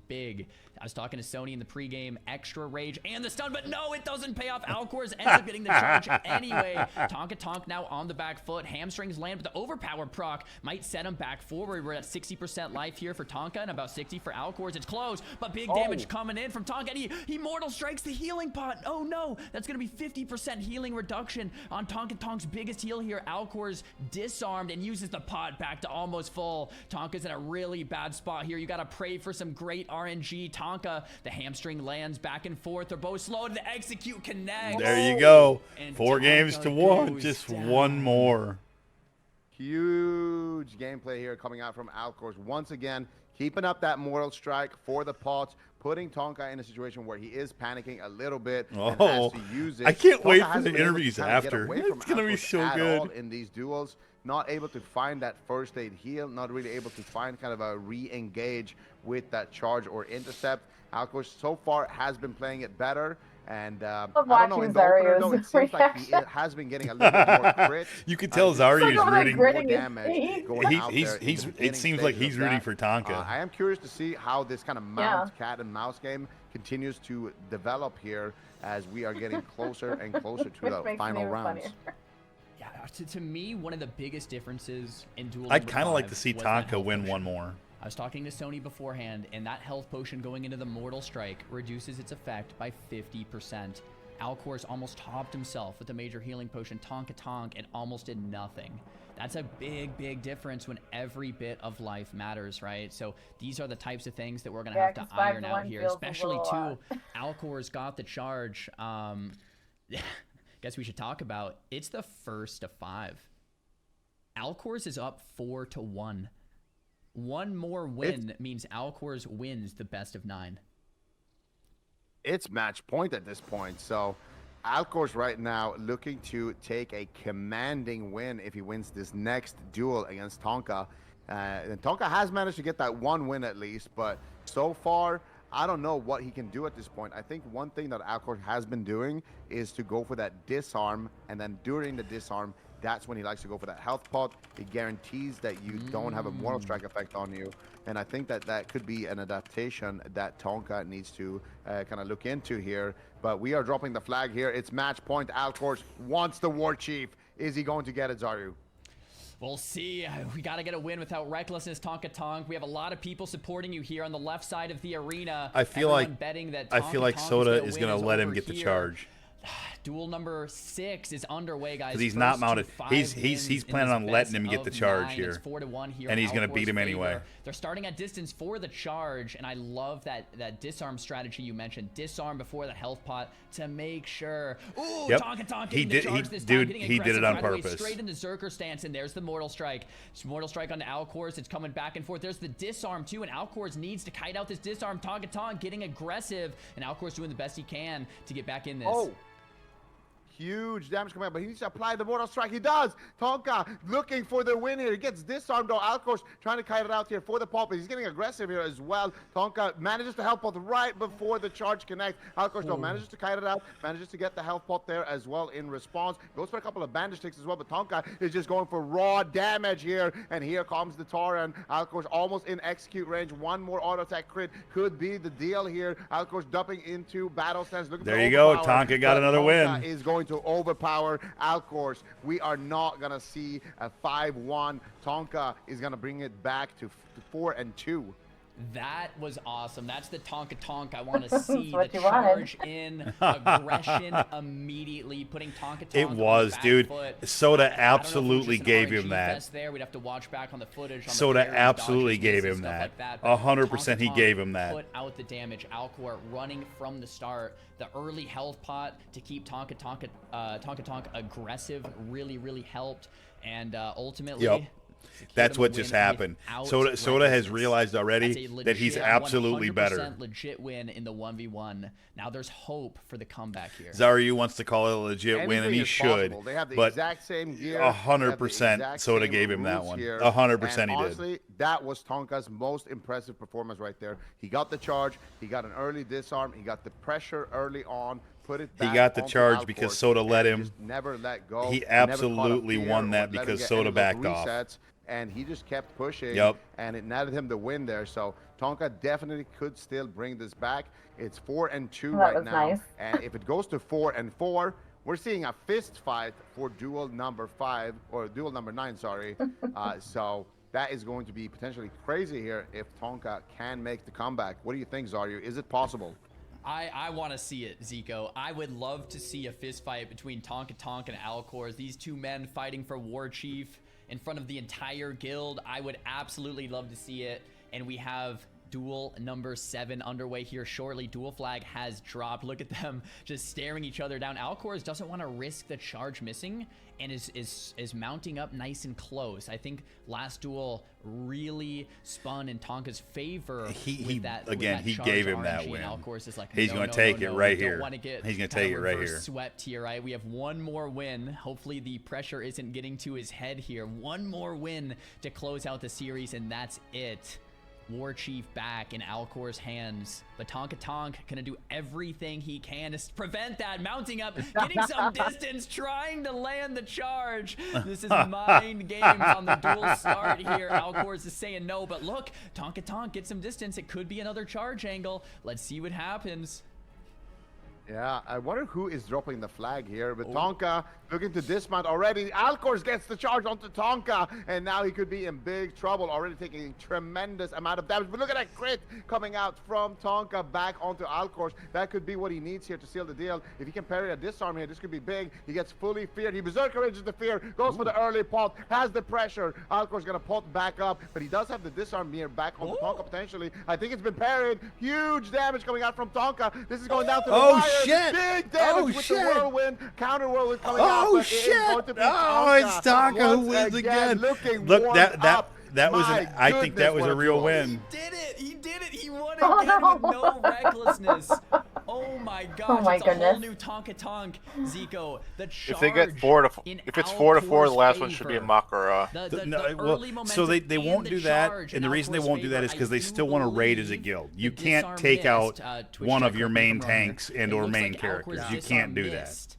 big. I was talking to Sony in the pregame. Extra rage and the stun, but no, it doesn't pay off. Alcor's ends up getting the charge anyway. Tonk now on the back foot. Hamstrings land, but the overpower proc might set him back forward. We're at 60% life here for Tonka and about 60 for Alcor's. It's close, but big damage coming in from Tonka, and he mortal strikes the healing pot. Oh no, that's gonna be 50% healing reduction on Tonk's biggest heal here. Alcor's disarmed and uses the pot back to almost full. Tonka's in a really bad spot here. You gotta pray for some great RNG. Tonka, the hamstring lands back and forth. They're both slow to execute, connect. There you go. And 4 games to 1. goes Just down. 1 more. Huge gameplay here coming out from Alcor's. Once again, keeping up that mortal strike for the pots, putting Tonka in a situation where he is panicking a little bit and has to use it. I can't Tonka wait for hasn't the been able to interviews kind of get after. away from It's gonna be Alcor's so at good. all in these duels. Not able to find that first aid heal, not really able to find kind of a re-engage with that charge or intercept. Alcor so far has been playing it better. And I don't know, in the opener, though, it seems like he has been getting a little bit more crit. You could tell Zarya is rooting. More damage going out there in the It beginning seems like stages he's of rooting that. for Tonka. I am curious to see how this kind of mount cat and mouse game continues to develop here as we are getting closer and closer to the final rounds. Yeah, to me, one of the biggest differences in Duel I'd number kind of like 5 to see was that Tonka health win potion. 1 more. I was talking to Sony beforehand, and that health potion going into the Mortal Strike reduces its effect by 50%. Alcor's almost topped himself with the major healing potion. Tonk, it almost did nothing. That's a big, big difference when every bit of life matters, right? So these are the types of things that we're going to have to iron out here, especially too. Alcor's got the charge. Guess we should talk about, it's the first of 5. Alcor's is up 4-1. One more win means Alcor's wins the best of 9. It's match point at this point, so Alcor's right now looking to take a commanding win if he wins this next duel against Tonka. And Tonka has managed to get that 1 win at least, but so far, I don't know what he can do at this point. I think one thing that Alcor has been doing is to go for that disarm, and then during the disarm, that's when he likes to go for that health pot. It guarantees that you don't have a Mortal Strike effect on you. And I think that that could be an adaptation that Tonka needs to kind of look into here. But we are dropping the flag here. It's match point. Alcor wants the War Chief. Is he going to get it, Zaryu? We'll see. We got to get a win without recklessness, Tonka Tonk. We have a lot of people supporting you here on the left side of the arena. I feel Everyone betting that I feel like Tonka Soda is going to let him over get the here. charge. Duel number 6 is underway, guys. Because he's not mounted. He's planning on letting him get the charge here. 4-1 here, and he's going to beat him anyway. They're starting at distance for the charge, and I love that disarm strategy you mentioned. Disarm before the health pot to make sure. Ooh, yep. Tonka Tonk He getting did. the charge this Dude, time, he did it on right away, purpose. Straight into Zerker stance, and there's the Mortal Strike. Mortal Strike on Alcor's. It's coming back and forth. There's the disarm too, and Alcor's needs to kite out this disarm. Tonka Tonk getting aggressive, and Alcor's doing the best he can to get back in this. Oh. Huge damage coming out, but he needs to apply the Mortal Strike. He does. Tonka looking for the win here. He gets disarmed, though. Alcor's trying to kite it out here for the pop, but he's getting aggressive here as well. Tonka manages to help both right before the charge connects. Alcor's, though, manages to kite it out, manages to get the health pot there as well in response. Goes for a couple of bandage sticks as well, but Tonka is just going for raw damage here, and here comes the Tauren. Alcor's almost in execute range. One more auto attack crit could be the deal here. Alcor's dumping into battle stance. Looking There you go. Tonka got another Tonka win. is going to overpower Alcor's. We are not gonna see a 5-1. Tonka is gonna bring it back to 4-2. That was awesome. That's the Tonka Tonk I want to see. The charge in, aggression immediately, putting Tonka Tonk It was, on the back dude. foot. Soda absolutely gave him RNG that. fest there. We'd have to watch back on the footage. On Soda the absolutely gave him that. 100% he gave him that. Put out the damage. Alcor running from the start. The early health pot to keep Tonka Tonk aggressive really, really helped. And ultimately... Yep. That's what just happened. Soda has realized already that he's absolutely better. Legit win in the 1v1. Now there's hope for the comeback here. Zaryu wants to call it a legit win, and he should. They have the but exact same gear. 100% Soda gave him that one. 100% he honestly, did. That was Tonka's most impressive performance right there. He got the charge. He got an early disarm. He got the pressure early on. Put it back. He got the onto charge Alcor, because Soda let him. Never let go. He absolutely won that because Soda backed off. And he just kept pushing. Yep. And it netted him the win there. So Tonka definitely could still bring this back. It's 4-2 right now. Nice. And if it goes to 4-4, we're seeing a fist fight for duel number 5 or duel number 9. Sorry. So that is going to be potentially crazy here if Tonka can make the comeback. What do you think, Zaryu? Is it possible? I want to see it, Zico. I would love to see a fist fight between Tonka Tonk and Alcor. These two men fighting for War Chief in front of the entire guild. I would absolutely love to see it. And we have duel number 7 underway here shortly. Duel flag has dropped. Look at them just staring each other down. Alcor doesn't want to risk the charge missing and is mounting up nice and close. I think last duel really spun in Tonka's favor. He gave him that win. Alcor's like, he's going to take it right here. He's going to take it right here. Swept here, right? We have one more win. Hopefully the pressure isn't getting to his head here. One more win to close out the series, and that's it. War Chief back in Alcor's hands, but Tonka Tonk gonna do everything he can to prevent that. Mounting up, getting some distance, trying to land the charge. This is mind games on the dual start here. Alcor's is saying no, but look, Tonka Tonk gets some distance. It could be another charge angle. Let's see what happens. Yeah, I wonder who is dropping the flag here. But Tonka looking to dismount already. Alcors gets the charge onto Tonka, and now he could be in big trouble. Already taking a tremendous amount of damage. But look at that crit coming out from Tonka back onto Alcors. That could be what he needs here to seal the deal. If he can parry a disarm here, this could be big. He gets fully feared. He berserker rages the fear, goes for the early pot, has the pressure. Alcor's gonna pot back up, but he does have the disarm here back onto Tonka potentially. I think it's been parried. Huge damage coming out from Tonka. This is going down to the wire. Shit! Big damage with the whirlwind. Counter whirlwind coming out. Oh shit! It's Tonka who wins again. Look, that was I think that was a real win. He did it! He did it! He won again with no recklessness. Oh my gosh! Oh my it's a whole new Tonka Tonk, Zico. The charge. If they get 4 to 4, if it's 4 to 4, the last one should be a Makara. So they won't do that, and the reason they won't do that is because they still want to raid as a guild. You can't take out one of your main tanks and or main characters. You can't do that.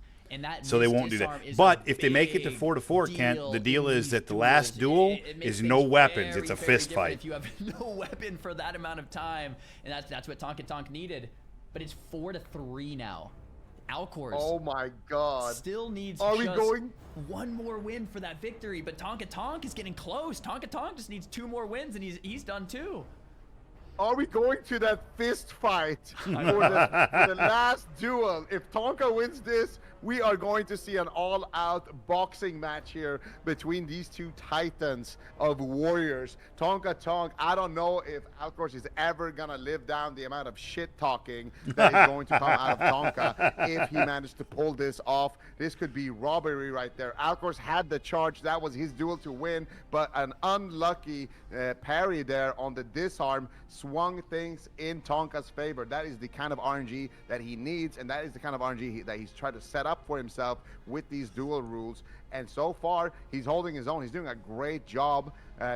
So they won't do that. But if they make it to 4 to 4, Kent, the deal is that the last duel is no weapons. It's a fist fight. If you have no weapon for that amount of time, and that's what Tonka Tonk needed. But it's 4 to 3 now. Alcors. Oh my God. Still needs one more win for that victory, but Tonka Tonk is getting close. Tonka Tonk just needs 2 more wins, and he's done too. Are we going to that fist fight for the last duel? If Tonka wins this, we are going to see an all-out boxing match here between these two titans of warriors. Tonka Tonk, I don't know if Alcors is ever going to live down the amount of shit-talking that is going to come out of Tonka if he managed to pull this off. This could be robbery right there. Alcors had the charge. That was his duel to win, but an unlucky parry there on the disarm swung things in Tonka's favor. That is the kind of RNG that he needs, and that is the kind of RNG that he's tried to set up for himself with these dual rules. And so far, he's holding his own. He's doing a great job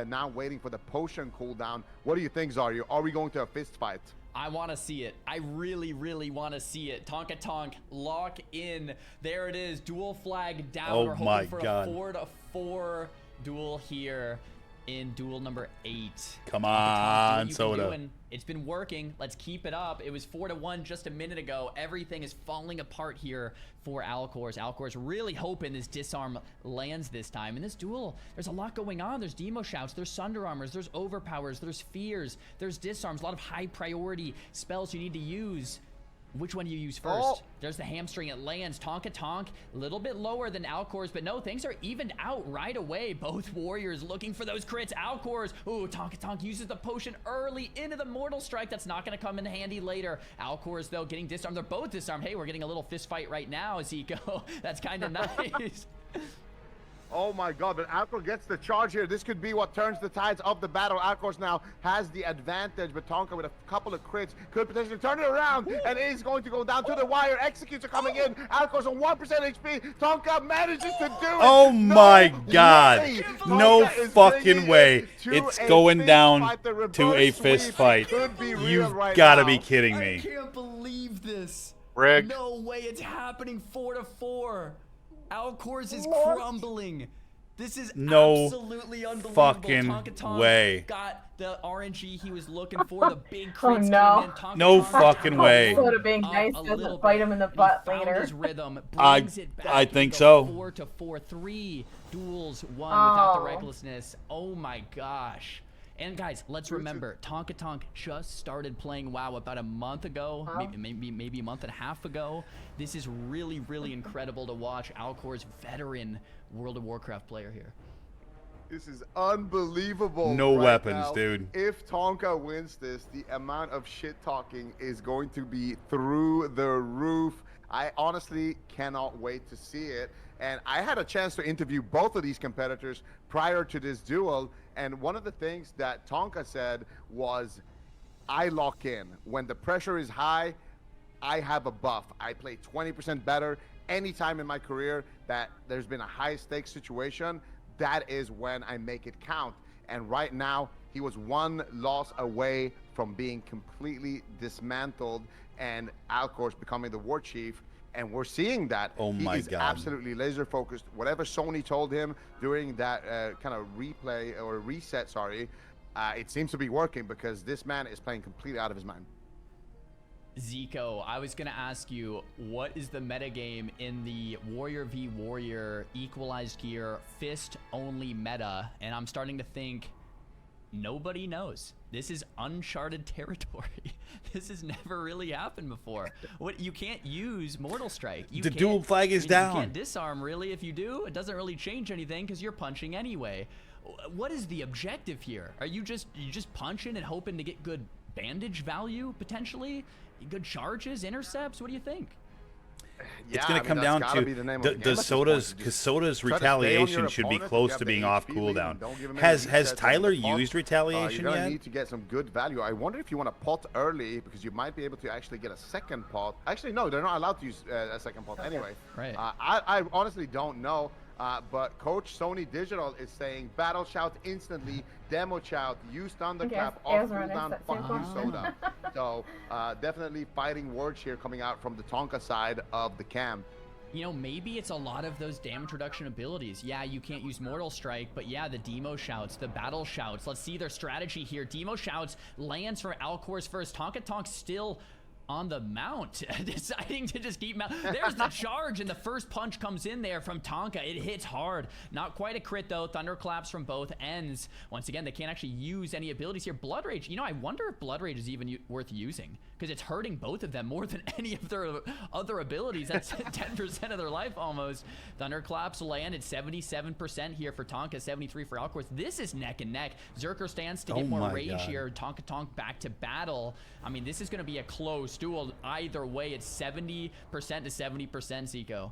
now waiting for the potion cooldown. What do you think, Zarya? Are we going to a fist fight? I want to see it. I really, really want to see it. Tonka Tonk, lock in. There it is. Dual flag down. Oh We're hoping my for God. a 4 to 4 duel here in duel number 8. Come on, Soda. It's been working. Let's keep it up. It was 4 to 1 just a minute ago. Everything is falling apart here for Alcors. Alcors really hoping this disarm lands this time. In this duel, there's a lot going on. There's demo shouts, there's sunder armors, there's overpowers, there's fears, there's disarms, a lot of high priority spells you need to use. Which one do you use first? There's the hamstring. It lands. Tonka Tonk, a little bit lower than Alcors, but no, things are evened out right away. Both warriors looking for those crits. Alcors, ooh, Tonka Tonk uses the potion early into the Mortal Strike. That's not going to come in handy later. Alcors, though, getting disarmed. They're both disarmed. Hey, we're getting a little fist fight right now, Zico. That's kind of nice. Oh my God, but Alcor gets the charge here. This could be what turns the tides of the battle. Alcor now has the advantage, but Tonka with a couple of crits could potentially turn it around, and is going to go down to the wire. Executes are coming in. Alcor's on 1% HP. Tonka manages to do it. Oh my God. No fucking way. It's going down to a fist fight. You've got to be kidding me. I can't believe this. Rick. No way it's happening 4 to 4. Alcors is crumbling. This is absolutely unbelievable. Fucking Tonka Tonk way. got the RNG he was looking for. The big crits No fucking way. Soda being nice doesn't bite him in the butt later. His rhythm, brings it back I think so. 4 to 4, 3 duels won without the recklessness. Oh my gosh. And guys, let's remember, Tonka Tonk just started playing WoW about a month ago, maybe a month and a half ago. This is really, really incredible to watch Alcor's veteran World of Warcraft player here. This is unbelievable. No weapons, now. dude. If Tonka wins this, the amount of shit talking is going to be through the roof. I honestly cannot wait to see it. And I had a chance to interview both of these competitors prior to this duel. And one of the things that Tonka said was, I lock in. When the pressure is high, I have a buff. I play 20% better anytime in my career that there's been a high stakes situation. That is when I make it count. And right now, he was one loss away from being completely dismantled and Alcor's becoming the war chief. And we're seeing that. Oh my He is God. absolutely laser focused. Whatever Sony told him during that kind of replay or reset, it seems to be working because this man is playing completely out of his mind. Zico, I was gonna ask you, what is the metagame in the Warrior v Warrior equalized gear fist only meta? And I'm starting to think nobody knows. This is uncharted territory. This has never really happened before. What, you can't use Mortal Strike. The dual flag is down. You can't disarm, really. If you do, it doesn't really change anything because you're punching anyway. What is the objective here? Are you just punching and hoping to get good bandage value potentially? Good charges, intercepts? What do you think? It's going to come down to does Soda's, because Soda's retaliation should be close to being off cooldown. Has Tyler used retaliation you're yet? You're going to need to get some good value. I wonder if you want to pot early, because you might be able to actually get a second pot. Actually, no, they're not allowed to use a second pot anyway. Right. I honestly don't know. But Coach Sony Digital is saying battle shout instantly, demo shout, use thunderclap, off cooldown, fuck you Soda. So definitely fighting words here coming out from the Tonka side of the camp. You know, maybe it's a lot of those damage reduction abilities. Yeah, you can't use Mortal Strike, but yeah, the Demo shouts, the battle shouts. Let's see their strategy here. Demo shouts lands for Alcor's first. Tonka Tonk still on the mount, deciding to just keep mount. There's the charge, and the first punch comes in there from Tonka. It hits hard. Not quite a crit, though. Thunderclaps from both ends. Once again, they can't actually use any abilities here. Blood Rage, you know, I wonder if Blood Rage is even worth using, because it's hurting both of them more than any of their other abilities. That's 10% of their life almost. Thunderclaps land at 77% here for Tonka, 73 for Alcors. This is neck and neck. Zerker stands to get more rage here. Tonka Tonk back to battle. I mean, this is going to be a close duel. Either way, it's 70% to 70%, Zico.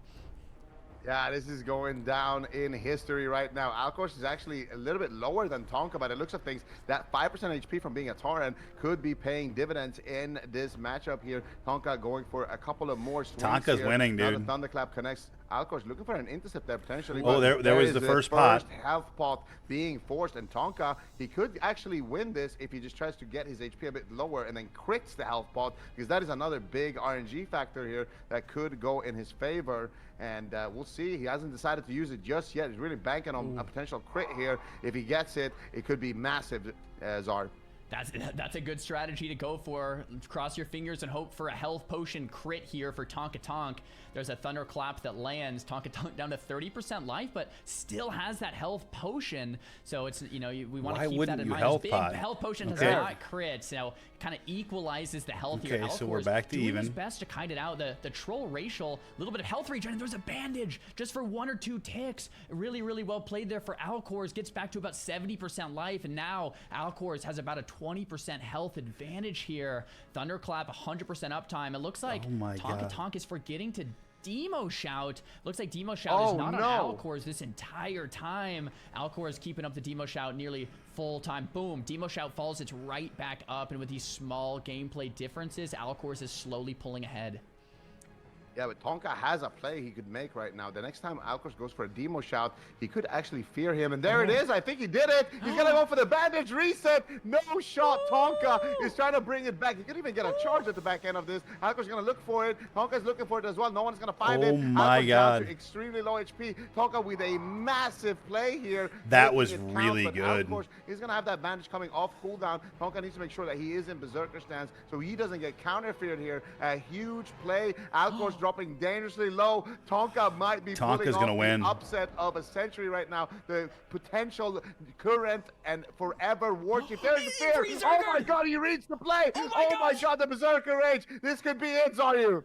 Yeah, this is going down in history right now. Alcors is actually a little bit lower than Tonka, but it looks like things that 5% HP from being a Tauren could be paying dividends in this matchup here. Tonka going for a couple of more swings. Tonka's here. winning, dude. Now the Thunderclap connects. Alcors looking for an intercept there potentially. Oh, there was the first pot. Health pot being forced, and Tonka, he could actually win this if he just tries to get his HP a bit lower and then crits the health pot, because that is another big RNG factor here that could go in his favor. And we'll see. He hasn't decided to use it just yet. He's really banking on a potential crit here. If he gets it, it could be massive, Zard. That's a good strategy to go for. Cross your fingers and hope for a health potion crit here for Tonka Tonk. There's a thunderclap that lands. Tonka Tonk down to 30% life, but still has that health potion. So it's, you know, we want to keep that in mind. Big health potion does not crit, so kind of equalizes the health here. Okay, so we're back to even. His best to kite it out. The troll racial, a little bit of health regen, and there's a bandage just for 1 or 2 ticks. Really, really well played there for Alcors. Gets back to about 70% life, and now Alcors has about a 20% health advantage here. Thunderclap, 100% uptime. It looks like Tonka Tonk is forgetting to Demo shout. Looks like Demo shout is not on Alcors this entire time. Alcor is keeping up the Demo shout nearly full time. Boom, Demo shout falls. It's right back up, and with these small gameplay differences, Alcors is slowly pulling ahead. Yeah, but Tonka has a play he could make right now. The next time Alcors goes for a Demo shout, he could actually fear him. And there it is. I think he did it. He's going to go for the bandage reset. No shot. Tonka is trying to bring it back. He could even get a charge at the back end of this. Alcors is going to look for it. Tonka's looking for it as well. No one's going to find it. Oh my God. Extremely low HP. Tonka with a massive play here. That was really good. Alcors, he's going to have that bandage coming off cooldown. Tonka needs to make sure that he is in Berserker stance so he doesn't get counterfeared here. A huge play. Alcors dropping dangerously low. Tonka might be pulling off the upset of a century right now. The potential current and forever Warchief. There's the fear. Oh my God, he reads the play. Oh my God, the Berserker Rage. This could be it, Zaryu.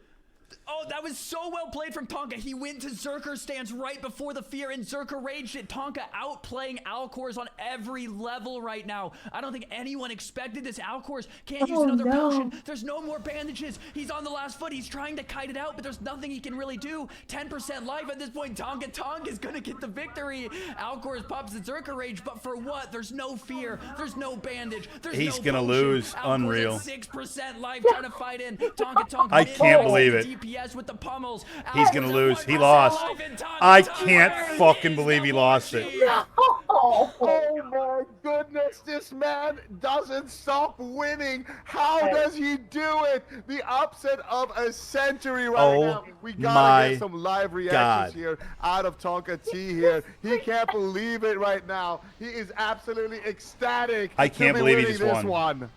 Oh, that was so well played from Tonka. He went to Zerker stance right before the fear, and Zerker raged it. Tonka outplaying Alcors on every level right now. I don't think anyone expected this. Alcors can't use another potion. There's no more bandages. He's on the last foot. He's trying to kite it out, but there's nothing he can really do. 10% life at this point. Tonka Tonk is going to get the victory. Alcors pops the Zerker rage, but for what? There's no fear. There's no bandage. He's going to lose. Alcors Unreal. 6% life trying to fight in. Tonka Tonk. I can't believe it. DPS with the pummels. He's gonna lose. He lost. I can't fucking believe he lost it. Oh my goodness, this man doesn't stop winning. How does he do it? The upset of a century right now. We gotta get some live reactions here out of Tonka T here. He can't believe it right now. He is absolutely ecstatic. I can't believe he just won.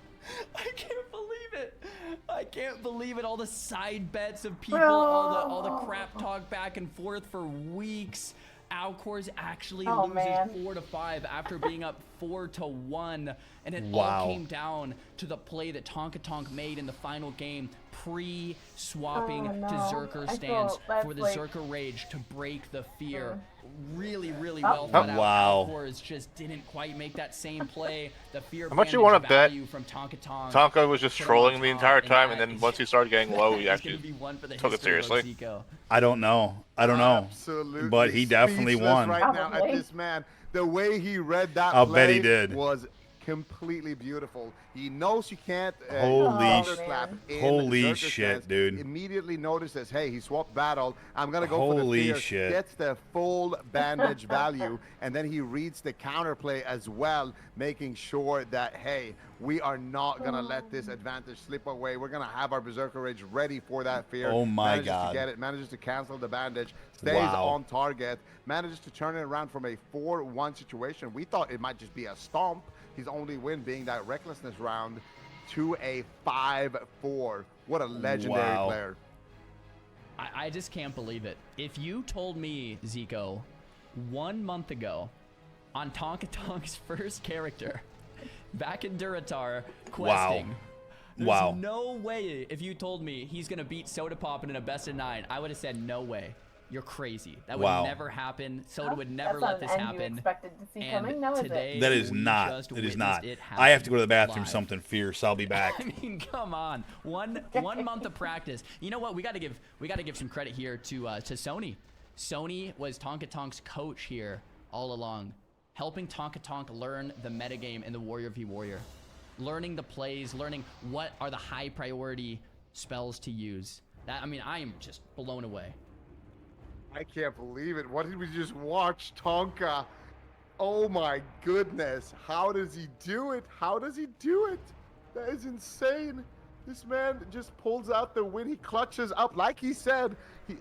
I can't believe it. I can't believe it. All the side bets of people, all the crap talk back and forth for weeks. Alcors actually loses 4-5 after being up 4-1, and it all came down to the play that Tonka Tonk made in the final game, pre-swapping to Zerker stance for the Zerker Rage to break the fear. Really, really well thought out. Alcors just didn't quite make that same play. The fear How much you want to bet? from Tonka Tonk. Tonka was just trolling the entire time, and then once he started getting low, he actually took it seriously. I don't know. Absolutely. But he definitely won. Right now at this man, the way he read that I'll play bet he did. was completely beautiful. He knows you can't Holy Zerker shit, stance. dude. Immediately notices, hey, he swapped battle. I'm going to go Holy for the fear. shit. Gets the full bandage value, and then he reads the counterplay as well, making sure that, hey, we are not going to let this advantage slip away. We're going to have our Berserker Rage ready for that fear. Oh my manages God. to get it, manages to cancel the bandage, stays on target, manages to turn it around from a 4-1 situation. We thought it might just be a stomp, his only win being that recklessness round, to a 5-4. What a legendary player. I just can't believe it. If you told me, Zico, 1 month ago on Tonka Tonk's first character, back in Duratar, questing, there's no way if you told me he's going to beat Soda Poppin in a best of 9, I would have said no way. You're crazy. That would never happen. Soda would never let this happen. Expected to see coming. Now, today, that is not. It is not. I have to go to the bathroom. Something fierce. I'll be back. I mean, come on. One month of practice. You know what? We got to give some credit here to Sony. Sony was Tonka Tonk's coach here all along, helping Tonka Tonk learn the metagame in the Warrior v Warrior, learning the plays, learning what are the high priority spells to use. That, I mean, I am just blown away. I can't believe it. What did we just watch? Tonka. Oh my goodness. How does he do it? How does he do it? That is insane. This man just pulls out the win. He clutches up. Like he said,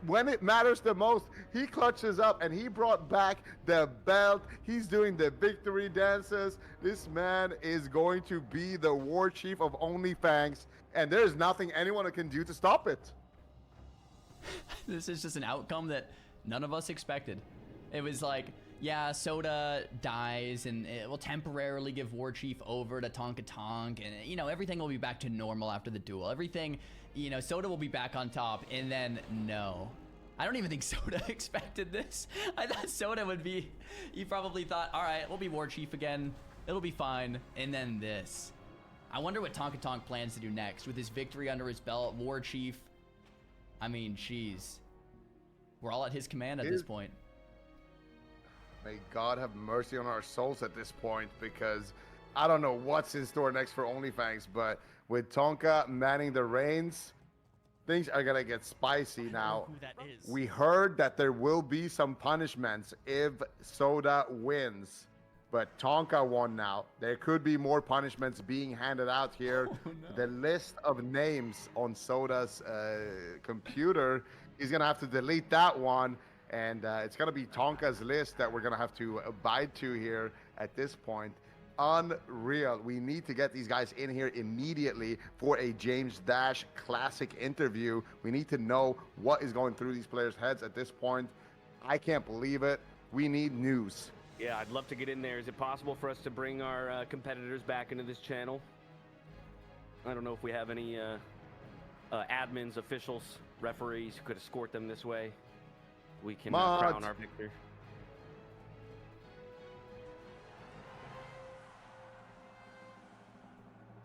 when it matters the most, he clutches up, and he brought back the belt. He's doing the victory dances. This man is going to be the war chief of only Fangs, and there's nothing anyone can do to stop it. This is just an outcome that none of us expected. It was like, yeah, Soda dies, and it will temporarily give WARCHIEF over to Tonka Tonk, and, you know, everything will be back to normal after the duel. Everything, you know, Soda will be back on top, and then, no. I don't even think Soda expected this. I thought Soda would be, he probably thought, all right, we'll be WARCHIEF again. It'll be fine. And then this. I wonder what Tonka Tonk plans to do next with his victory under his belt, WARCHIEF. I mean, jeez. We're all at his command at this point. May God have mercy on our souls at this point, because I don't know what's in store next for OnlyFangs, but with Tonka manning the reins, things are going to get spicy now. We heard that there will be some punishments if Soda wins, but Tonka won now. There could be more punishments being handed out here. Oh, no. The list of names on Soda's computer, he's going to have to delete that one. And it's going to be Tonka's list that we're going to have to abide to here at this point. Unreal. We need to get these guys in here immediately for a James Dash classic interview. We need to know what is going through these players' heads at this point. I can't believe it. We need news. Yeah, I'd love to get in there. Is it possible for us to bring our competitors back into this channel? I don't know if we have any admins, officials, referees who could escort them this way. We can crown our victor.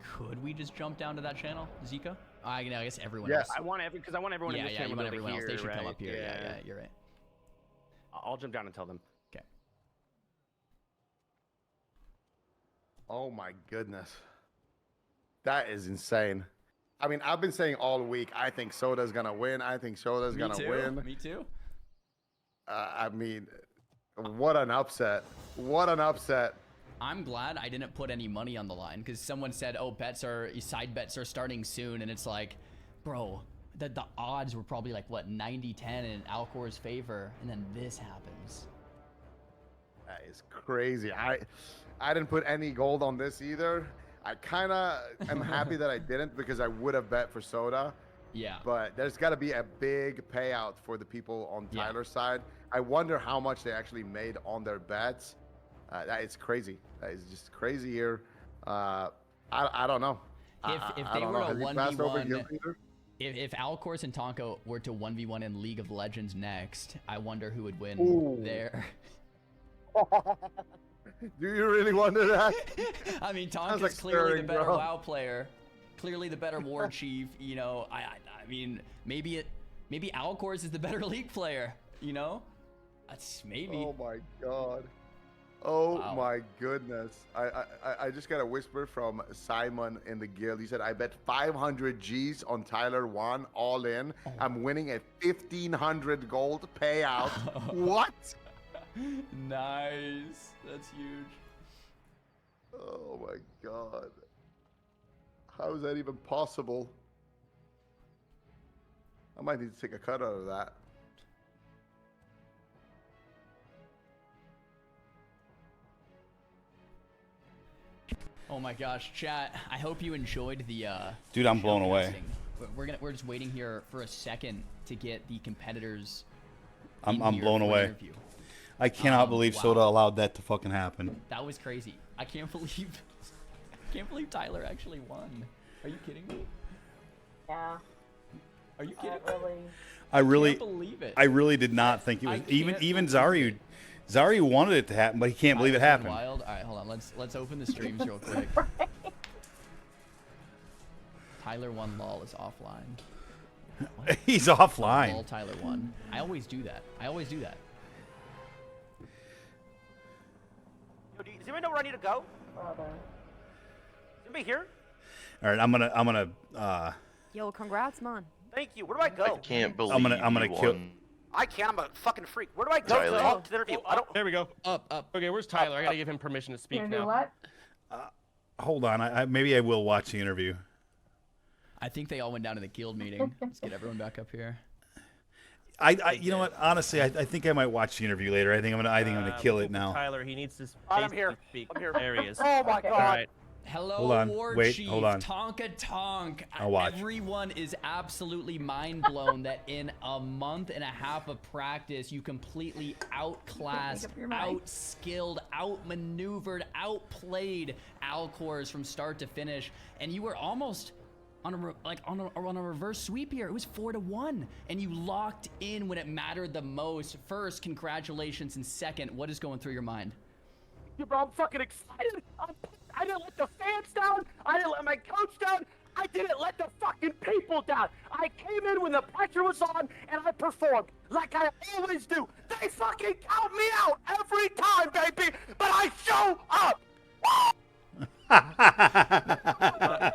Could we just jump down to that channel, Zico? I guess everyone else. I want everyone in this channel. You want everyone else. They should come right? up here. Yeah, you're right. I'll jump down and tell them. Okay. Oh my goodness. That is insane. I mean, I've been saying all week, I think Soda's going to win. I think Soda's going to win. Me too. I mean, what an upset. What an upset. I'm glad I didn't put any money on the line, because someone said, oh, side bets are starting soon. And it's like, bro, the odds were probably like, what, 90-10 in Alcor's favor. And then this happens. That is crazy. I didn't put any gold on this either. I kind of am happy that I didn't because I would have bet for Soda. Yeah. But there's got to be a big payout for the people on Tyler's side. I wonder how much they actually made on their bets. That is crazy. That is just crazy here. I don't know. If they were to 1v1, if Alcors and Tonka were to 1v1 in League of Legends next, I wonder who would win there. Do you really wonder that? I mean, Tonka's like clearly the better WoW player, clearly the better War Chief. You know, I mean, maybe Alcors is the better League player. You know, that's maybe. Oh my God. Oh my goodness. I just got a whisper from Simon in the guild. He said, I bet 500 G's on Tyler 1 all in. I'm winning a 1,500 gold payout. What? Nice. That's huge. Oh my God. How is that even possible? I might need to take a cut out of that. Oh my gosh, chat! I hope you enjoyed the. Dude, I'm blown away. We're just waiting here for a second to get the competitors. I'm blown away. Interview. I cannot believe wow. Soda allowed that to fucking happen. That was crazy. I can't believe Tyler actually won. Are you kidding me? Yeah. Are you kidding me? I really can't believe it. I really did not think it was even Zaryu. Zaryu wanted it to happen, but he can't believe it happened. Wild. All right, hold on. Let's open the streams real quick. Tyler 1 lol is offline. What? He's offline. Lol Tyler 1. I always do that. Yo, does anybody know where I need to go? Is anybody here? All right, I'm gonna. Yo, congrats, man. Thank you. Where do I go? I can't believe I'm gonna kill. I can't. I'm a fucking freak. Where do I go to talk to the interview? I don't. There we go. Up. Okay, where's Tyler? I gotta give him permission to speak now. What? Hold on. Maybe I will watch the interview. I think they all went down to the guild meeting. Let's get everyone back up here. You know what? Honestly, I think I might watch the interview later. I think I'm gonna kill it now. Tyler, he needs to I'm here. speak. I'm here. There he is. Oh my God. All right. Hello, Hold on. War Wait, Chief, hold on. Tonka Tonk. I'll watch. Everyone is absolutely mind blown that in a month and a half of practice, you completely outclassed, outskilled, outmaneuvered, outplayed Alcors from start to finish, and you were almost on a reverse sweep here. It was 4-1, and you locked in when it mattered the most. First, congratulations, and second, what is going through your mind? Yeah, bro, I'm fucking excited. I didn't let the fans down. I didn't let my coach down. I didn't let the fucking people down. I came in when the pressure was on, and I performed like I always do. They fucking count me out every time, baby, but I show up.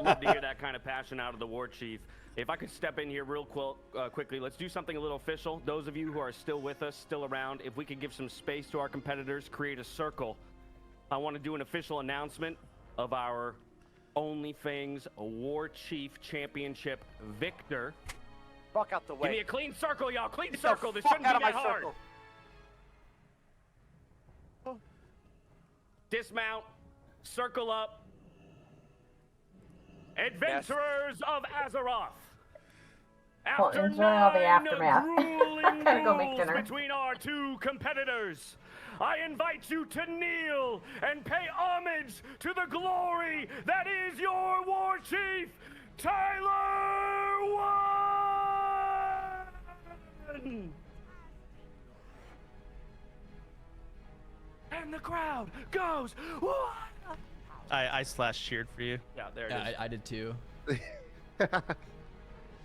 Love to hear that kind of passion out of the War Chief. If I could step in here real quickly, let's do something a little official. Those of you who are still with us, still around, if we could give some space to our competitors, create a circle. I want to do an official announcement of our OnlyFangs War Chief Championship victor. Fuck out the way. Give me a clean circle, y'all. Clean Get circle. the This fuck shouldn't out be of that my hard. circle. Dismount. Circle up. Adventurers of Azeroth. Well, After enjoy all the 9 aftermath. grueling Gotta go make duels dinner. between our two competitors, I invite you to kneel and pay homage to the glory that is your War Chief, Tyler 1! And the crowd goes, "Whoa!" I /cheered for you. Yeah, there it is. I did too.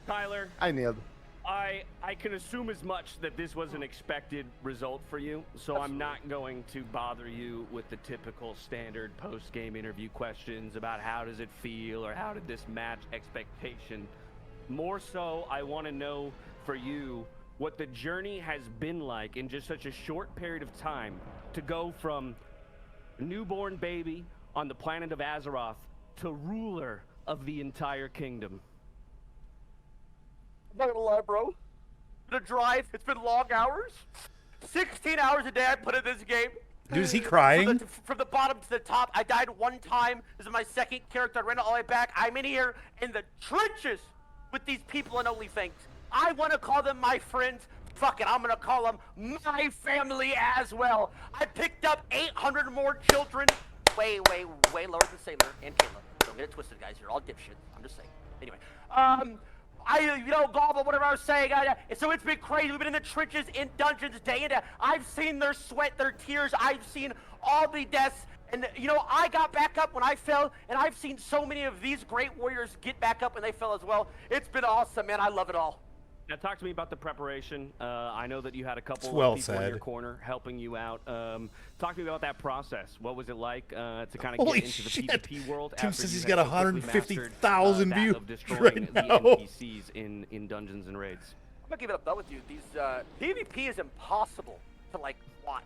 Tyler. I nailed. I can assume as much that this was an expected result for you, so I'm not going to bother you with the typical standard post-game interview questions about how does it feel or how did this match expectation. More so, I want to know for you what the journey has been like in just such a short period of time to go from newborn baby on the planet of Azeroth to ruler of the entire kingdom. I'm not gonna lie, bro. It's been a drive. It's been long hours. 16 hours a day I put in this game. Dude, is he crying? From the bottom to the top, I died one time. This is my second character. I ran it all the way back. I'm in here in the trenches with these people in OnlyFans. I want to call them my friends. Fuck it, I'm going to call them my family as well. I picked up 800 more children. Way lower than Sailor and Kayla. Don't get it twisted, guys. You're all dipshits. I'm just saying. Anyway, blah, blah, whatever I was saying. So it's been crazy. We've been in the trenches, in dungeons, day and day. I've seen their sweat, their tears. I've seen all the deaths. And, I got back up when I fell, and I've seen so many of these great warriors get back up when they fell as well. It's been awesome, man. I love it all. Now, talk to me about the preparation. I know that you had a couple well of people in said. your corner helping you out. Talk to me about that process. What was it like to kind of Holy get into the shit. PvP world? Tim after says you he's had got so quickly 150,000 mastered, views of destroying right the now. NPCs in dungeons and raids? I'm gonna give it up though with you. These PvP is impossible to watch,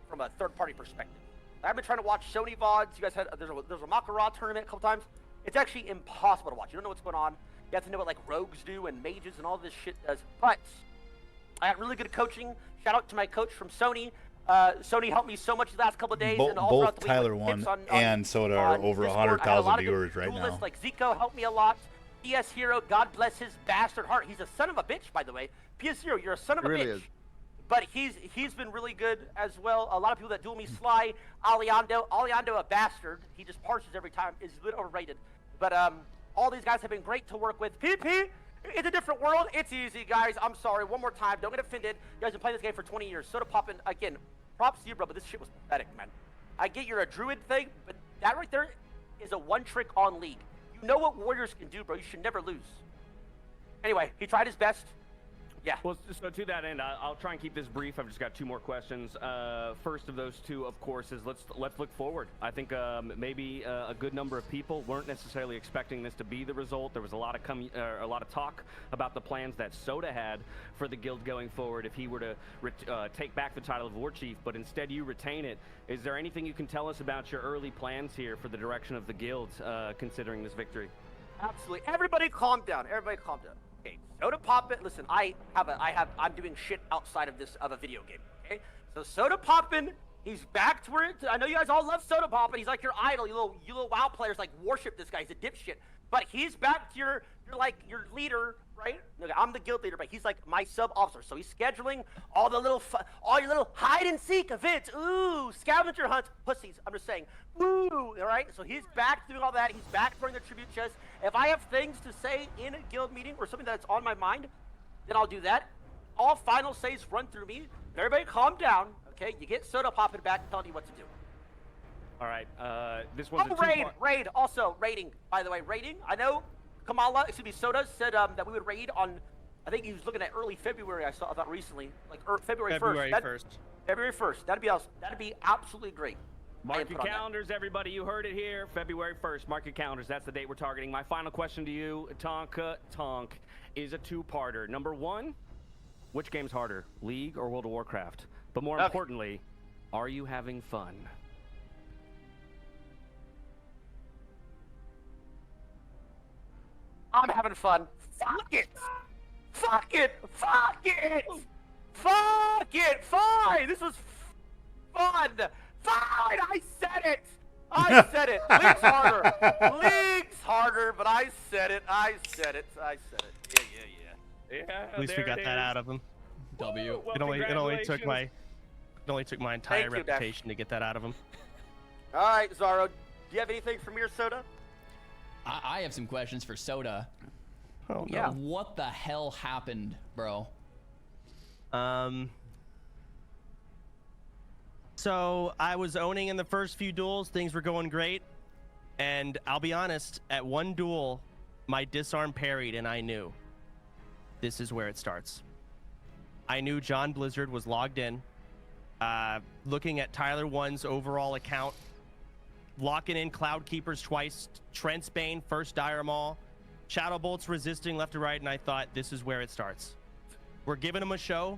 from a third-party perspective. I've been trying to watch Sony VODs. You guys had there's a Makara tournament a couple times. It's actually impossible to watch. You don't know what's going on. You have to know what rogues do and mages and all this shit does. But I had really good coaching. Shout out to my coach from Sony. Sony helped me so much the last couple of days. and all Both throughout the week with Tyler 1 tips on and Soda are over Discord. I had a 100,000 lot of good viewers right duelists, now. Zico helped me a lot. PS Hero, God bless his bastard heart. He's a son of a bitch, by the way. PS Hero, you're a son of a bitch. Is. But he's been really good as well. A lot of people that duel me, Sly, Aliando, a bastard. He just parses every time. Is a bit overrated. But all these guys have been great to work with. PP, it's a different world. It's easy, guys. I'm sorry. One more time. Don't get offended. You guys have been playing this game for 20 years. Soda popping again. Props to you, bro. But this shit was pathetic, man. I get you're a druid thing, but that right there is a one-trick on League. You know what warriors can do, bro. You should never lose. Anyway, he tried his best. Yeah. Well, so to that end, I'll try and keep this brief. I've just got two more questions. First of those two, of course, is let's look forward. I think maybe a good number of people weren't necessarily expecting this to be the result. There was a lot of talk about the plans that Soda had for the guild going forward if he were to take back the title of Warchief, but instead you retain it. Is there anything you can tell us about your early plans here for the direction of the guild, considering this victory? Absolutely. Everybody calm down. Everybody calm down. Okay, Soda Poppin', listen, I'm doing shit outside of a video game, okay? So Soda Poppin', he's back to where I know you guys all love Soda Poppin', he's like your idol, you little WoW players worship this guy, he's a dipshit. But he's back to your leader, right? Okay, I'm the guild leader, but he's like my sub-officer, so he's scheduling all your little hide-and-seek events. Ooh, scavenger hunts, pussies, I'm just saying. Ooh, all right? So he's back doing all that. He's back throwing the tribute chest. If I have things to say in a guild meeting or something that's on my mind, then I'll do that. All final says run through me. Everybody calm down, okay? You get Soda Poppin' back telling you what to do. All right, this one's a raid. Also, raiding, by the way, raiding. I know Soda said that we would raid on, I think he was looking at early February, I saw that recently, February 1st. February 1st. That'd be absolutely great. Mark your calendars, everybody. You heard it here. February 1st. Mark your calendars. That's the date we're targeting. My final question to you, Tonk, is a two-parter. Number one, which game's harder, League or World of Warcraft? But more importantly, are you having fun? I'm having fun. Fuck it. Fuck it. Fuck it. Fuck it. Fine. This was fun. Fine. I said it. I said it. League's harder. League's harder, but I said it. I said it. Yeah. At least we got that out of him. W. It only took my entire reputation to get that out of him. All right, Zaro. Do you have anything from your Soda? I have some questions for Soda. Oh, no. Yeah. What the hell happened, bro? So I was owning in the first few duels. Things were going great. And I'll be honest, at one duel, my disarm parried and I knew. This is where it starts. I knew John Blizzard was logged in. Looking at Tyler 1's overall account, locking in Cloud Keepers twice, Trent's Bane, first Dire Maul, Shadow Bolts resisting left to right, and I thought this is where it starts. We're giving them a show,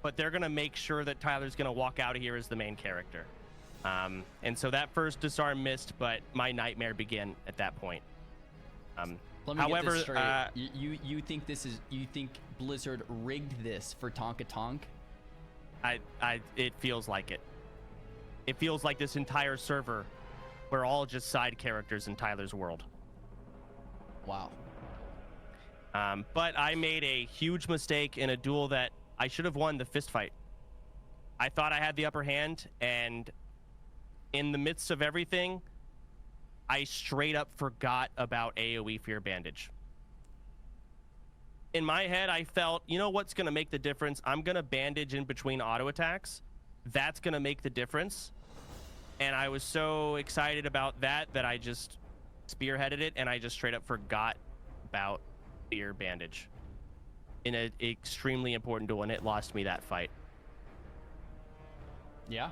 but they're going to make sure that Tyler's going to walk out of here as the main character. And so that first disarm missed, but my nightmare began at that point. Let me get this straight. You think Blizzard rigged this for Tonka Tonk? It feels like it. It feels like this entire server, we're all just side characters in Tyler's world. Wow. But I made a huge mistake in a duel that I should have won the fist fight. I thought I had the upper hand, and in the midst of everything, I straight up forgot about AoE Fear Bandage. In my head, I felt, you know what's going to make the difference? I'm going to bandage in between auto attacks. That's going to make the difference. And I was so excited about that I just spearheaded it, and I just straight up forgot about Fear Bandage in an extremely important duel, and it lost me that fight. Yeah,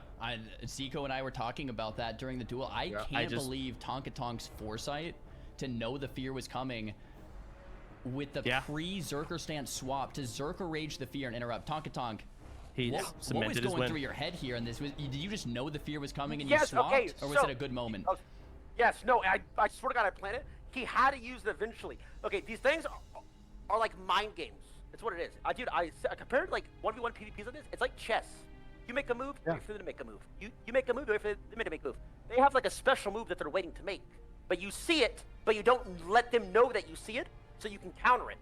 Zico and I were talking about that during the duel. I can't believe Tonka Tonk's foresight to know the fear was coming with the pre-Zerker stance swap to Zerker Rage the fear and interrupt. Tonka Tonk, what was going through your head here? And did you just know the fear was coming and you swapped, or was it a good moment? Yes, no, I swear to God, I planned it. He had to use it eventually. Okay, these things are like mind games. That's what it is. Dude, I compared like 1v1 PvPs on this. It's like chess. You make a move, wait for them to make a move. You make a move, wait for them to make a move. They have like a special move that they're waiting to make. But you see it, but you don't let them know that you see it, so you can counter it.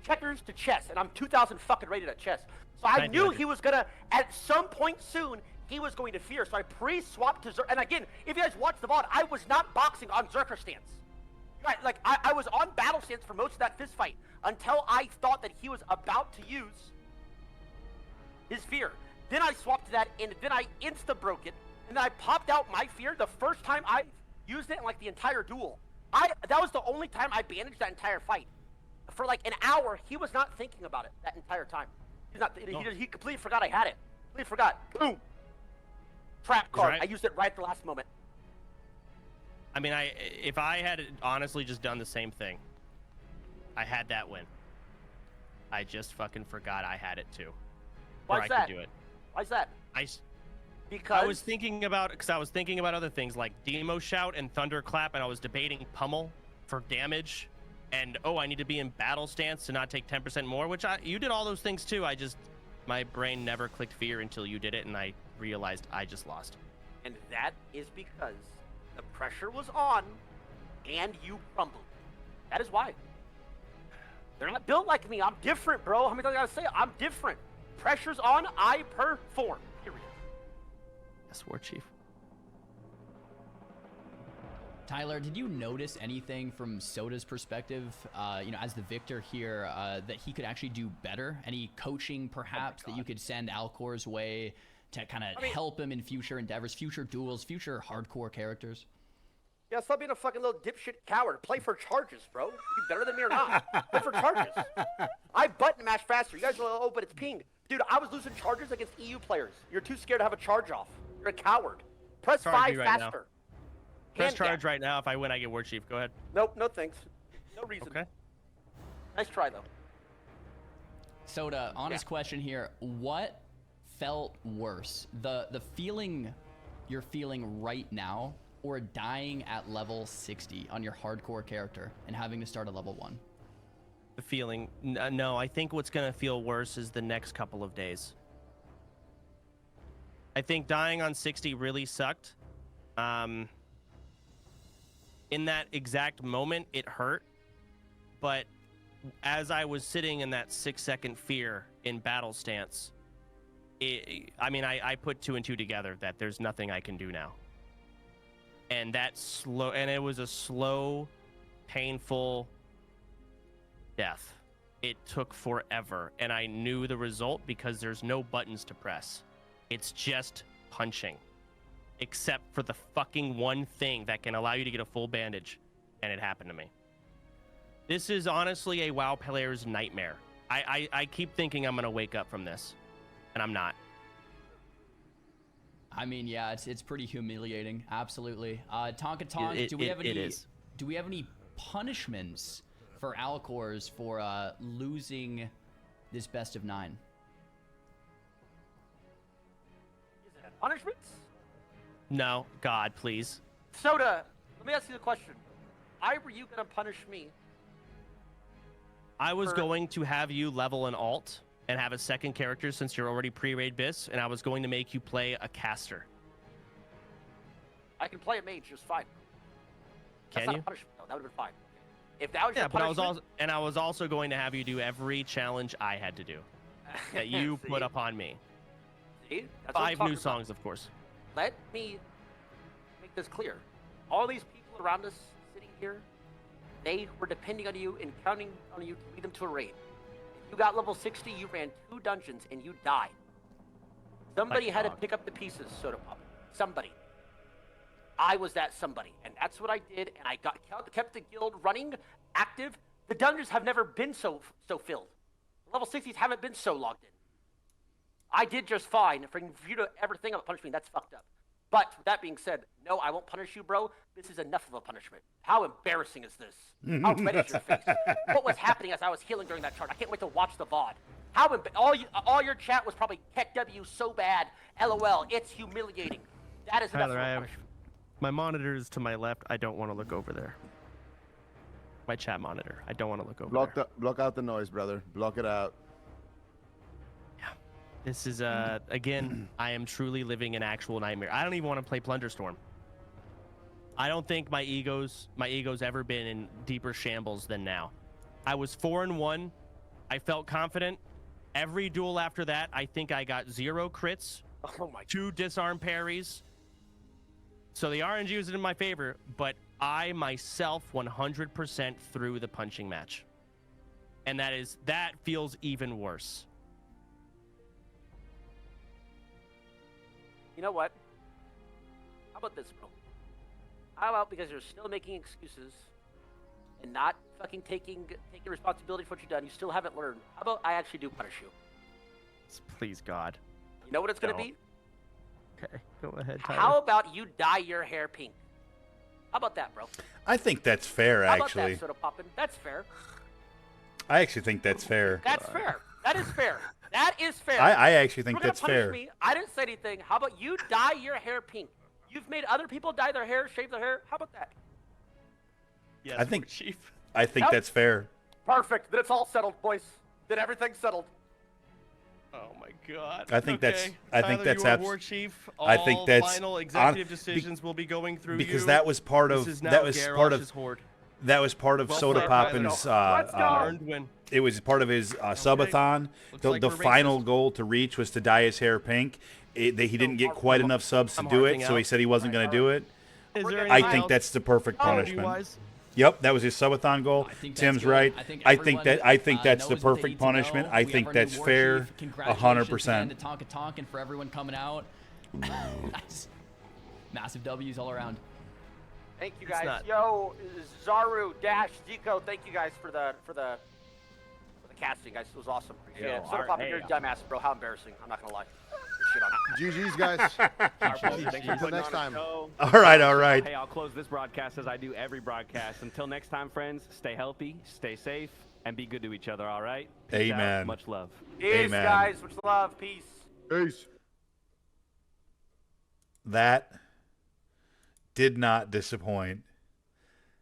Checkers to chess, and I'm 2,000 fucking rated at chess. So I knew he was gonna, at some point soon, he was going to fear. So I pre-swapped to Zerker. And again, if you guys watch the VOD, I was not boxing on Zerker stance. Right, like I was on battle stance for most of that fist fight until I thought that he was about to use his fear. Then I swapped to that, and then I insta-broke it, and then I popped out my fear the first time I used it in like the entire duel. That was the only time I bandaged that entire fight. For like an hour, he was not thinking about it that entire time. He completely forgot I had it. Completely forgot. Boom. Trap card. Right. I used it right at the last moment. I mean, if I had honestly just done the same thing, I had that win. I just fucking forgot I had it too. Why's that? Could do it. Why's that? Because I was thinking about other things like Demo Shout and Thunderclap, and I was debating Pummel for damage, and I need to be in battle stance to not take 10% more, which you did all those things too. My brain never clicked fear until you did it, and I realized I just lost. And that is because the pressure was on, and you crumbled. That is why. They're not built like me. I'm different, bro. How many times I gotta say it? I'm different. Pressure's on, I perform. Period. That's WARCHIEF. Tyler, did you notice anything from Soda's perspective, as the victor here, that he could actually do better? Any coaching, perhaps, that you could send Alcor's way to kind of help him in future endeavors, future duels, future hardcore characters? Yeah, stop being a fucking little dipshit coward. Play for charges, bro. You better than me or not? Play for charges. I button mash faster. You guys are but it's ping. Dude, I was losing charges against EU players. You're too scared to have a charge off. You're a coward. Press 5 faster. Press charge right now. If I win, I get WARCHIEF. Go ahead. Nope, no thanks. No reason. Okay. Nice try, though. Soda, honest question here. What felt worse? The feeling you're feeling right now, or dying at level 60 on your hardcore character and having to start at level 1? The feeling. No, I think what's going to feel worse is the next couple of days. I think dying on 60 really sucked. In that exact moment, it hurt. But as I was sitting in that 6-second fear in battle stance, I put 2 and 2 together that there's nothing I can do now. And it was a slow, painful death. It took forever, and I knew the result because there's no buttons to press. It's just punching, except for the fucking one thing that can allow you to get a full bandage, and it happened to me. This is honestly a WoW player's nightmare. I keep thinking I'm gonna wake up from this, and I'm not. I mean, yeah, it's pretty humiliating. Absolutely. Tonka Tonk, do we have any punishments for Alcors for losing this best of 9? Punishments? No, God, please. Soda, let me ask you the question. Why were you gonna punish me? I was going to have you level an alt and have a second character since you're already pre-raid bis, and I was going to make you play a caster. I can play a mage just fine. That's Can not you? a punishment, though. That would have been fine. If that was Yeah, your but punishment, I was also going to have you do every challenge I had to do that you See? put up on me. See? That's what I'm 5 talking new about. songs, of course. Let me make this clear. All these people around us sitting here, they were depending on you and counting on you to lead them to a raid. If you got level 60, you ran 2 dungeons and you died. Somebody had to pick up the pieces, Soda Pop. Somebody. I was that somebody, and that's what I did, and I kept the guild running, active. The dungeons have never been so filled. Level 60s haven't been so logged in. I did just fine. For you to ever think of punishing me, that's fucked up. But with that being said, no, I won't punish you, bro. This is enough of a punishment. How embarrassing is this? How red is your face? What was happening as I was healing during that chart? I can't wait to watch the VOD. All your chat was probably Keck W so bad. LOL. It's humiliating. That is enough of a punishment. My monitor is to my left. I don't want to look over there. My chat monitor. I don't want to look over there. Block out the noise, brother. Block it out. This is again, I am truly living an actual nightmare. I don't even want to play Plunderstorm. I don't think my ego's ever been in deeper shambles than now. I was 4-1. I felt confident. Every duel after that, I think I got 0 crits, 2 disarm parries. So the RNG was in my favor, but I myself 100% threw the punching match. And that feels even worse. You know what? How about this, bro? How about because you're still making excuses and not fucking taking responsibility for what you've done, you still haven't learned. How about I actually do punish you? Please, God. You know what it's gonna be? Okay, go ahead, Tyler. How about you dye your hair pink? How about that, bro? I think that's fair, How actually. about that, Soda Poppin'? That's fair. I actually think that's fair. That's fair. That is fair. That is fair. I actually think You're that's gonna punish fair. Me. I didn't say anything. How about you dye your hair pink? You've made other people dye their hair, shave their hair. How about that? Yes, I think Chief. I think that's fair. Perfect. Then it's all settled, boys. Then everything's settled. Oh my God. I think that's. I think Tyler, that's you are abs- War Chief. I think All that's final executive decisions will be going through because you. that was part of This is now that was part Garrosh's of horde. that was part of Well Soda played, Poppin's. Earned win. It was part of his subathon. Looks like The we're final goal to reach was to dye his hair pink. He didn't get quite enough subs to do it, so he said he wasn't going to do it. Is there I anything think else that's the perfect punishment. strategy-wise? Yep, that was his subathon goal. Tim's right. I think that's the knows what they perfect need to know. punishment. I We have think our new that's war fair, chief. Congratulations 100%. again to Tonka for everyone coming out. Nice. Massive W's all around. Thank you It's guys. not- Yo, Zaru, Dash, Zico, thank you guys for the casting, guys. It was awesome. Appreciate it. Soda Poppin', you're a dumbass, bro. How embarrassing. I'm not gonna lie. Shit on you. GG's, guys. Thanks for Until putting next on a time. show. All right. Hey, I'll close this broadcast as I do every broadcast. Until next time, friends, stay healthy, stay safe, and be good to each other, all right? Peace out. Amen. Much love. Peace, Amen. guys. Much love. Peace. Peace. That did not disappoint.